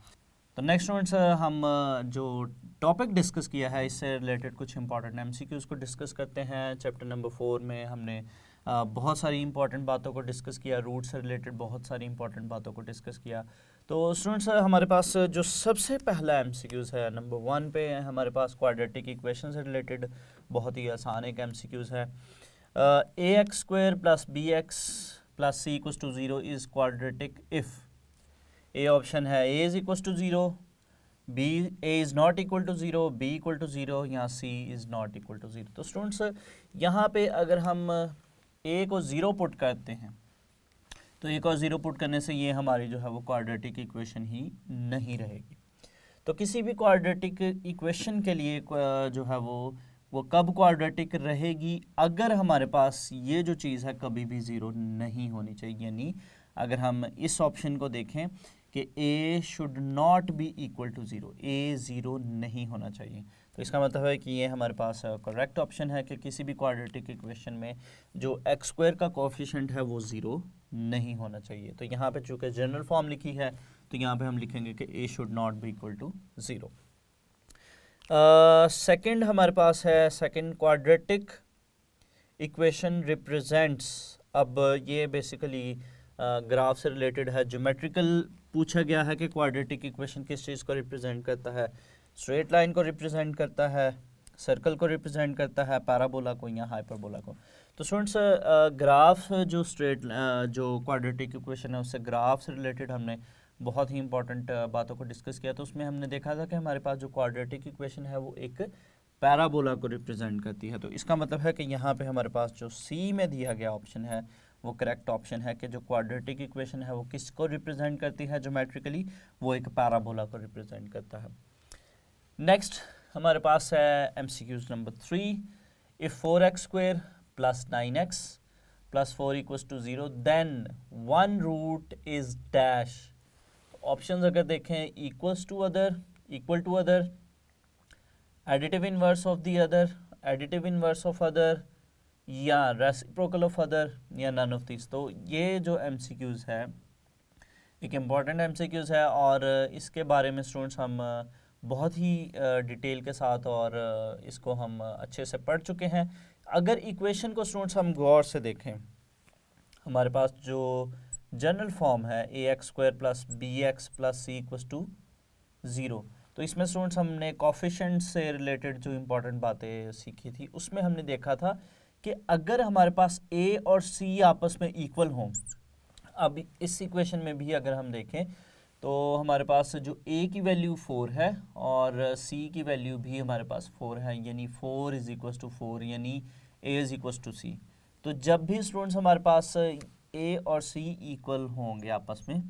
तो नेक्स्ट स्टूडेंट्स हम जो टॉपिक डिस्कस किया है इससे रिलेटेड कुछ इंपॉर्टेंट एमसीक्यूज़ को डिस्कस करते हैं। चैप्टर नंबर 4 में हमने बहुत सारी इंपॉर्टेंट बातों को डिस्कस किया, रूट से रिलेटेड बहुत सारी इंपॉर्टेंट बातों को डिस्कस किया। तो स्टूडेंट्स हमारे पास जो सबसे पहला एमसीक्यूज़ है नंबर 1 पे हमारे पास क्वाड्रेटिक इक्वेशन से रिलेटेड बहुत ही आसान एक एमसीक्यूज़ है। ax² plus bx plus c equals to 0 is quadratic if a option है a is equals to 0, b a is not equal to 0, b equal to 0 या c is not equal to 0। तो स्टूडेंट्स यहाँ पे अगर हम a को 0 पुट करते हैं तो a को 0 पुट करने से ये हमारी जो है वो क्वाड्रेटिक इक्वेशन ही नहीं रहेगी। तो किसी भी क्वाड्रेटिक इक्वेशन के लिए जो है वो कब क्वाड्रेटिक रहेगी, अगर हमारे पास ये जो चीज़ है कभी भी 0 नहीं होनी चाहिए, यानी अगर हम इस ऑप्शन को देखें कि a should not be equal to 0, a 0 नहीं होना चाहिए। तो इसका मतलब है कि ये हमारे पास करेक्ट ऑप्शन है कि किसी भी क्वाड्रेटिक इक्वेशन में जो एक्स स्क्वायर का कोएफिशिएंट है वो 0 नहीं होना चाहिए। तो यहाँ पे चूँकि जनरल फॉर्म लिखी है तो यहाँ पे हम लिखेंगे कि a should not be equal to 0। Second हमारे पास है सेकंड क्वाड्रेटिक इक्वेशन रिप्रेजेंट्स, अब ये बेसिकली ग्राफ से रिलेटेड है, ज्योमेट्रिकल पूछा गया है कि क्वाड्रेटिक इक्वेशन किस चीज़ को रिप्रेजेंट करता है, स्ट्रेट लाइन को रिप्रेजेंट करता है, सर्कल को रिप्रेजेंट करता है, पैराबोला को या हाइपरबोला को। तो स्टूडेंट्स ग्राफ जो जो क्वाड्रेटिक इक्वेशन है उससे ग्राफ से रिलेटेड हमने बहुत ही इंपॉर्टेंट बातों को डिस्कस किया। तो उसमें हमने देखा था कि हमारे पास जो क्वाड्रेटिक इक्वेशन है वो एक पैराबोला को रिप्रेजेंट करती है। तो इसका मतलब है कि यहाँ पे हमारे पास जो सी में दिया गया ऑप्शन है वो करेक्ट ऑप्शन है कि जो क्वाड्रेटिक इक्वेशन है वो किसको रिप्रेजेंट करती है ज्योमेट्रिकली, वो एक पैराबोला को रिप्रेजेंट करता है। नेक्स्ट हमारे पास है MCQs number 3, if 4x² + 9x + 4 = 0 then one root is dash. Options अगर देखें, equal to other, additive inverse of the other, additive inverse of other, या रेसिप्रोकल ऑफ अदर, या नन ऑफ दिस। तो ये जो MCQs है एक इम्पॉर्टेंट MCQs है और इसके बारे में स्टूडेंट्स हम बहुत ही डिटेल के साथ और इसको हम अच्छे से पढ़ चुके हैं। अगर इक्वेशन को स्टूडेंट्स हम गौर से देखें, हमारे पास जो जनरल फॉर्म है ax² + bx + c = 0, तो इसमें स्टूडेंट्स हमने कोफिशिएंट से रिलेटेड जो इम्पोर्टेंट बातें सीखी थी उसमें हमने देखा था कि अगर हमारे पास a और c आपस में इक्वल हों, अब इस इक्वेशन में भी अगर हम देखें तो हमारे पास जो a की वैल्यू 4 है और c की वैल्यू भी हमारे पास 4 है, यानी 4 = 4, यानी a = c। तो जब भी स्टूडेंट्स हमारे पास a और c इक्वल होंगे आपस में,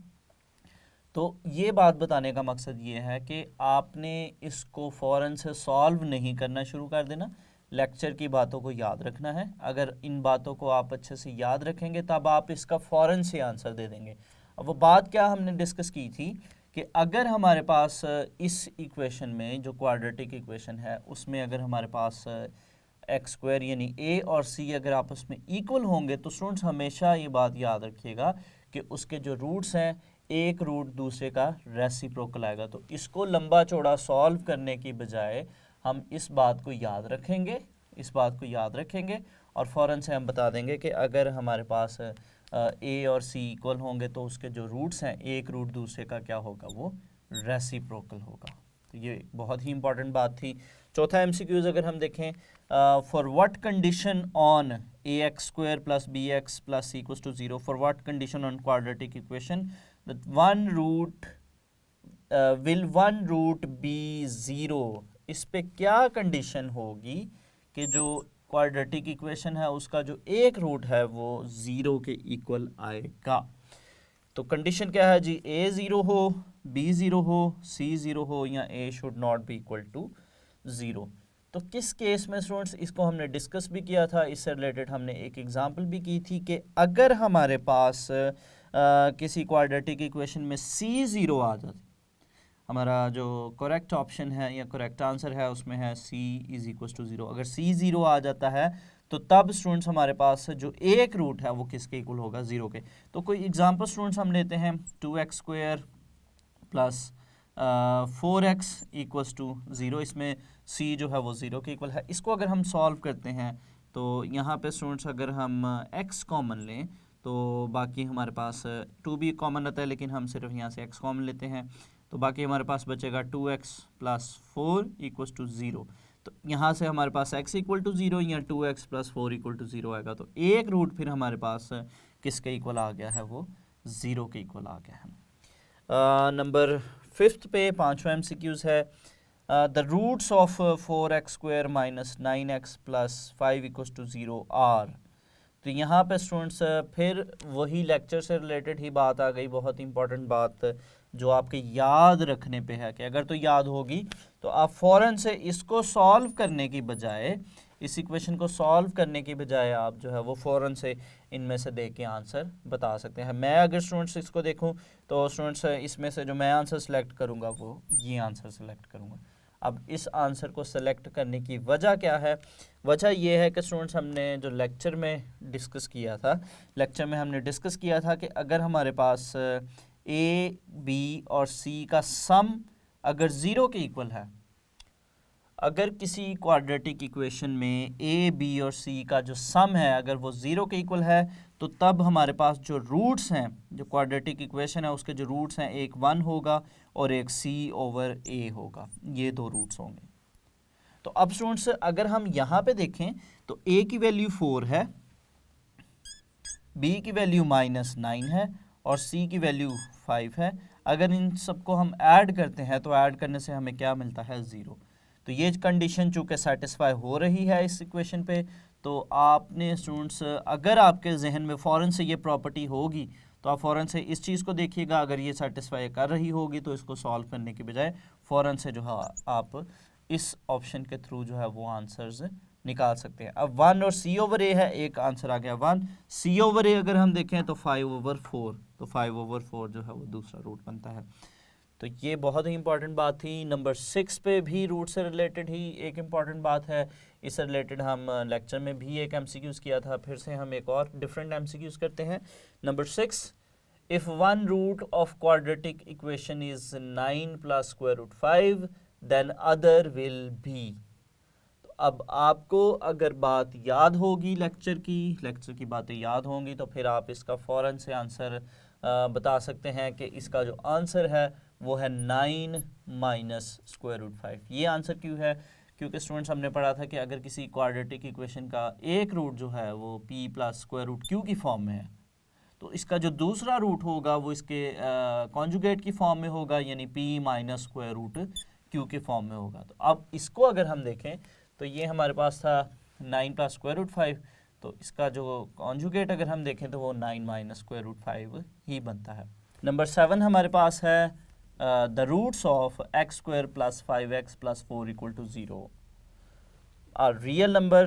तो ये बात बताने का मकसद ये है कि आपने इसको फ़ौरन से सॉल्व नहीं करना शुरू कर देना, लेक्चर की बातों को याद रखना है। अगर इन बातों को आप अच्छे से याद रखेंगे तब आप इसका फ़ौरन से आंसर दे देंगे। अब वो बात क्या हमने डिस्कस की थी कि अगर हमारे पास इस इक्वेशन में जो क्वाड्रेटिक इक्वेशन है उसमें अगर हमारे पास x² यानी a और c अगर आपस में इक्वल होंगे तो स्टूडेंट्स हमेशा ये बात याद रखिएगा कि उसके जो रूट्स हैं एक रूट दूसरे का रेसिप्रोकल आएगा। तो इसको लंबा चौड़ा सॉल्व करने की बजाय हम इस बात को याद रखेंगे और फ़ौरन से हम बता देंगे कि अगर हमारे पास a और c इक्वल होंगे तो उसके जो रूट्स हैं एक रूट दूसरे का क्या होगा, वो रेसिप्रोकल होगा। तो ये बहुत ही इंपॉर्टेंट बात थी। चौथा MCQs अगर हम देखें, for what condition on ax² + bx + c = 0, for what condition on quadratic equation that will one root be 0, इस पे क्या कंडीशन होगी कि जो क्वाड्रेटिक इक्वेशन है उसका जो एक रूट है वो 0 के इक्वल आएगा। तो कंडीशन क्या है जी, a 0 हो, b 0 हो, c 0 हो, या a should not be equal to 0। तो किस केस में स्टूडेंट्स, इसको हमने डिस्कस भी किया था, इससे रिलेटेड हमने एक एग्जांपल भी की थी कि अगर हमारे पास किसी क्वाड्रेटिक इक्वेशन में c 0 आ जाती, हमारा जो करेक्ट ऑप्शन है या करेक्ट आंसर है उसमें है c = 0। अगर c 0 आ जाता है तो तब स्टूडेंट्स हमारे पास जो एक रूट है वो किसके इक्वल होगा, 0 के। तो कोई एग्जांपल स्टूडेंट्स हम लेते हैं, 2x² + 4x = 0, इसमें c जो है वो 0 के इक्वल है। इसको अगर हम सॉल्व करते हैं तो यहाँ पे स्टूडेंट्स अगर हम x कॉमन लें तो बाकी हमारे पास 2 भी कॉमन रहता है, लेकिन हम सिर्फ यहाँ से x कॉमन लेते हैं, तो बाकी हमारे पास बचेगा 2x + 4 = 0। तो यहाँ से हमारे पास x = 0 या 2x + 4 = 0 आएगा। तो एक रूट फिर हमारे पास किसके इक्वल आ गया है, वो 0 के इक्वल आ गया है। नंबर 5 पे 5वां MCQs है, the roots of 4x² - 9x + 5 = 0 are. तो यहाँ पे स्टूडेंट्स फिर वही लेक्चर से रिलेटेड ही बात आ गई, बहुत इंपॉर्टेंट बात जो आपके याद रखने पे है कि अगर तो याद होगी तो आप फ़ौरन से इसको सॉल्व करने की बजाय इस इक्वेशन को सॉल्व करने की बजाय आप जो है वो फ़ौरन से इनमें से देख के आंसर बता सकते हैं। मैं अगर स्टूडेंट्स इसको देखूं तो स्टूडेंट्स इसमें से जो मैं आंसर सेलेक्ट करूंगा वो ये आंसर सेलेक्ट करूंगा। अब इस आंसर को सेलेक्ट करने की वजह क्या है? वजह ये है कि स्टूडेंट्स हमने जो लेक्चर में डिस्कस किया था कि अगर हमारे पास ए बी और सी का सम अगर ज़ीरो के इक्वल है, अगर किसी क्वाड्रेटिक इक्वेशन में ए बी और सी का जो सम है अगर वो ज़ीरो के इक्वल है, तो तब हमारे पास जो रूट्स हैं, जो क्वाड्रेटिक इक्वेशन है उसके जो रूट्स हैं, एक 1 होगा और एक सी ओवर ए होगा, ये दो रूट्स होंगे। तो अब स्टूडेंट्स अगर हम यहाँ पे देखें तो ए की वैल्यू 4 है, बी की वैल्यू -9 है और सी की वैल्यू 5 है। अगर इन सबको हम ऐड करते हैं तो ऐड करने से हमें क्या मिलता है? 0। तो ये कंडीशन चूँकि सेटिस्फाई हो रही है इस इक्वेशन पे, तो आपने स्टूडेंट्स अगर आपके जहन में फ़ौरन से ये प्रॉपर्टी होगी तो आप फ़ौरन से इस चीज़ को देखिएगा। अगर ये सेटिस्फाई कर रही होगी तो इसको सॉल्व करने के बजाय फ़ौरन से जो है आप इस ऑप्शन के थ्रू जो है वो आंसर्स निकाल सकते हैं। अब 1 और सी ओवर ए है, एक आंसर आ गया 1। सी ओवर ए अगर हम देखें तो 5/4, तो 5/4 जो है वो दूसरा रूट बनता है। तो ये बहुत ही इंपॉर्टेंट बात थी। नंबर 6 पे भी रूट से रिलेटेड ही एक इम्पॉर्टेंट बात है। इससे रिलेटेड हम लेक्चर में भी एक एमसीक्यूज़ किया था, फिर से हम एक और डिफरेंट एमसीक्यूज़ करते हैं। Number 6, if one root of quadratic equation is 9 + √5 then other will be. तो अब आपको अगर बात याद होगी लेक्चर की बातें याद होंगी तो फिर आप इसका फ़ौरन से आंसर बता सकते हैं कि इसका जो आंसर है वो है 9 - √5। ये आंसर क्यों है? क्योंकि स्टूडेंट्स हमने पढ़ा था कि अगर किसी क्वाड्रेटिक इक्वेशन का एक रूट जो है वो p + √q की फॉर्म में है, तो इसका जो दूसरा रूट होगा वो इसके कॉन्जुगेट की फॉर्म में होगा, यानी p - √q की फॉर्म में होगा। तो अब इसको अगर हम देखें तो ये हमारे पास था 9 + √5, तो इसका जो कॉन्जुगेट अगर हम देखें तो वो 9 - √5 ही बनता है। नंबर 7 हमारे पास है the roots of x² + 5x + 4 = 0 are real number,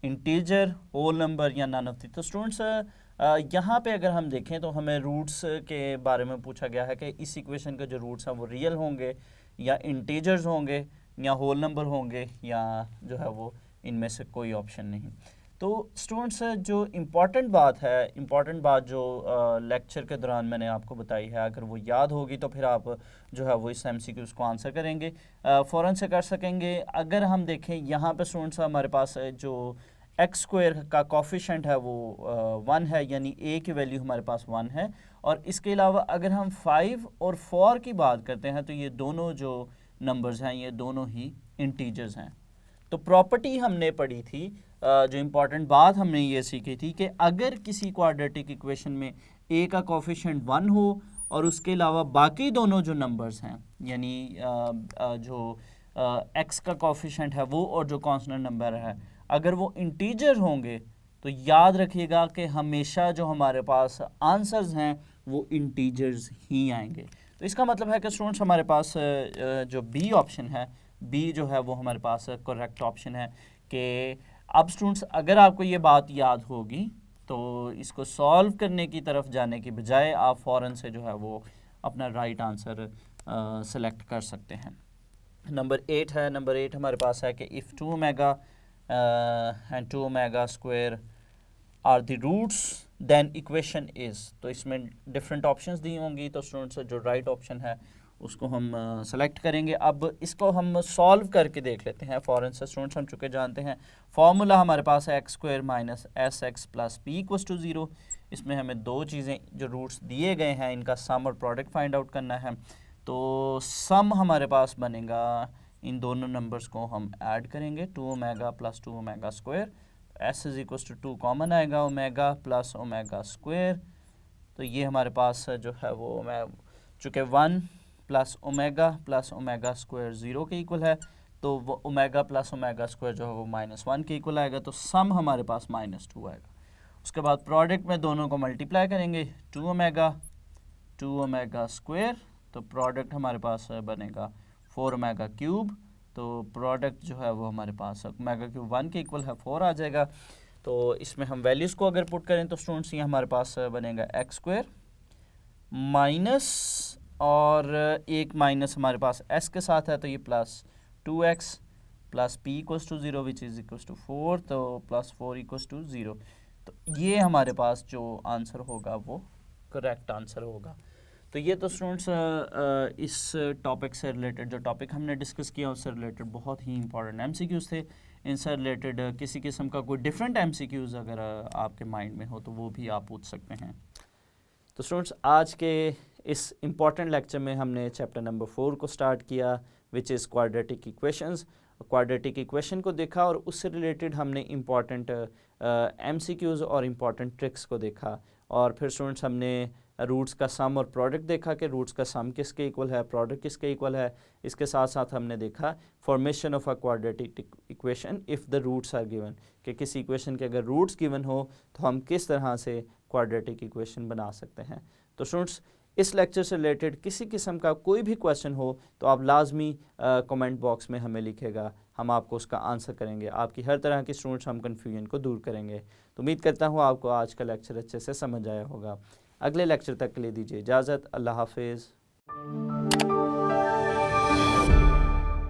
integer, whole number या none of the। तो स्टूडेंट्स यहाँ पे अगर हम देखें तो हमें रूट्स के बारे में पूछा गया है कि इस इक्वेशन के जो रूट्स हैं वो रियल होंगे या इंटीजर्स होंगे या होल नंबर होंगे या जो है वो इनमें से कोई ऑप्शन नहीं। तो स्टूडेंट्स जो इम्पॉर्टेंट बात जो लेक्चर के दौरान मैंने आपको बताई है, अगर वो याद होगी तो फिर आप जो है वो इस एमसीक्यूज़ को आंसर करेंगे, फ़ौरन से कर सकेंगे। अगर हम देखें यहाँ पे स्टूडेंट्स हमारे पास जो x² का कोफिशिएंट है वो 1 है, यानी a की वैल्यू हमारे पास 1 है। और इसके अलावा अगर हम 5 और 4 की बात करते हैं तो ये दोनों जो नंबर्स हैं ये दोनों ही इंटीजर्स हैं। तो प्रॉपर्टी हमने पढ़ी थी, जो इम्पॉर्टेंट बात हमने ये सीखी थी कि अगर किसी क्वाड्रेटिक इक्वेशन में a का कोफिशिएंट 1 हो और उसके अलावा बाकी दोनों जो नंबर्स हैं, यानी जो x का कोफिशिएंट है वो और जो कांस्टेंट नंबर है, अगर वो इंटीजर होंगे तो याद रखिएगा कि हमेशा जो हमारे पास आंसर्स हैं वो इंटीजर्स ही आएंगे। तो इसका मतलब है कि स्टूडेंट्स हमारे पास जो बी ऑप्शन है, बी जो है वो हमारे पास करेक्ट ऑप्शन है। कि अब स्टूडेंट्स अगर आपको ये बात याद होगी तो इसको सॉल्व करने की तरफ जाने की बजाय आप फ़ौरन से जो है वो अपना राइट आंसर सेलेक्ट कर सकते हैं। नंबर 8 है। नंबर 8 हमारे पास है कि if 2 omega and 2 omega square are the roots then equation is. तो इसमें डिफरेंट ऑप्शंस दी होंगी, तो स्टूडेंट्स जो राइट ऑप्शन है उसको हम सेलेक्ट करेंगे। अब इसको हम सॉल्व करके देख लेते हैं फ़ौरन से। स्टूडेंट्स हम चुके जानते हैं फॉर्मूला हमारे पास है x² - sx + p = 0। इसमें हमें दो चीज़ें जो रूट्स दिए गए हैं इनका सम और प्रोडक्ट फाइंड आउट करना है। तो सम हमारे पास बनेगा, इन दोनों नंबर्स को हम ऐड करेंगे, 2 omega + 2 omega square, s = 2 common आएगा, ओमेगा + ओमेगा स्क्वायर। तो ये हमारे पास जो है वो मैं चूँकि 1 + ओमेगा स्क्वायर 0 के इक्वल है, तो वो ओमेगा + ओमेगा स्क्वायर जो है वो -1 के इक्वल आएगा, तो सम हमारे पास -2 आएगा। उसके बाद प्रोडक्ट में दोनों को मल्टीप्लाई करेंगे, 2 ओमेगा स्क्वायर, तो प्रोडक्ट हमारे पास बनेगा 4 ओमेगा क्यूब तो प्रोडक्ट जो है वो हमारे पास ओमेगा क्यूब 1 के इक्वल है 4 आ जाएगा। तो इसमें हम वैल्यूज़ को अगर पुट करें तो स्टूडेंट्स ये हमारे पास बनेगा एक्स स्क्वायर माइनस, और एक माइनस हमारे पास एस के साथ है तो ये plus 2x plus p equals to 0 which is equals to 4, तो प्लस 4 इक्वल्स टू 0। तो ये हमारे पास जो आंसर होगा वो करेक्ट आंसर होगा। तो ये तो स्टूडेंट्स इस टॉपिक से रिलेटेड जो टॉपिक हमने डिस्कस किया उससे रिलेटेड बहुत ही इंपॉर्टेंट एमसीक्यूज़ थे। इनसे रिलेटेड किसी किस्म का कोई डिफरेंट एमसीक्यूज़ अगर आपके माइंड में हो तो वो भी आप पूछ सकते हैं। तो स्टूडेंट्स आज के इस इम्पॉर्टेंट लेक्चर में हमने चैप्टर नंबर 4 को स्टार्ट किया which is quadratic equations. Quadratic equation को देखा और उससे रिलेटेड हमने इम्पॉर्टेंट एमसीक्यूज़ और इम्पॉर्टेंट ट्रिक्स को देखा। और फिर स्टूडेंट्स हमने रूट्स का सम और प्रोडक्ट देखा कि रूट्स का सम किसके इक्वल है, प्रोडक्ट किसके इक्वल है। इसके साथ साथ हमने देखा formation of a quadratic equation if the roots are given, कि किसी इक्वेशन के अगर रूट्स गिवन हो तो हम किस तरह से क्वाड्रेटिक इक्वेशन बना सकते हैं। तो स्टूडेंट्स इस लेक्चर से रिलेटेड किसी किस्म का कोई भी क्वेश्चन हो तो आप लाजमी कमेंट बॉक्स में हमें लिखेगा, हम आपको उसका आंसर करेंगे। आपकी हर तरह की स्टूडेंट्स हम कन्फ्यूजन को दूर करेंगे। तो उम्मीद करता हूँ आपको आज का लेक्चर अच्छे से समझ आया होगा। अगले लेक्चर तक के लिए दीजिए इजाज़त। अल्लाह हाफिज़।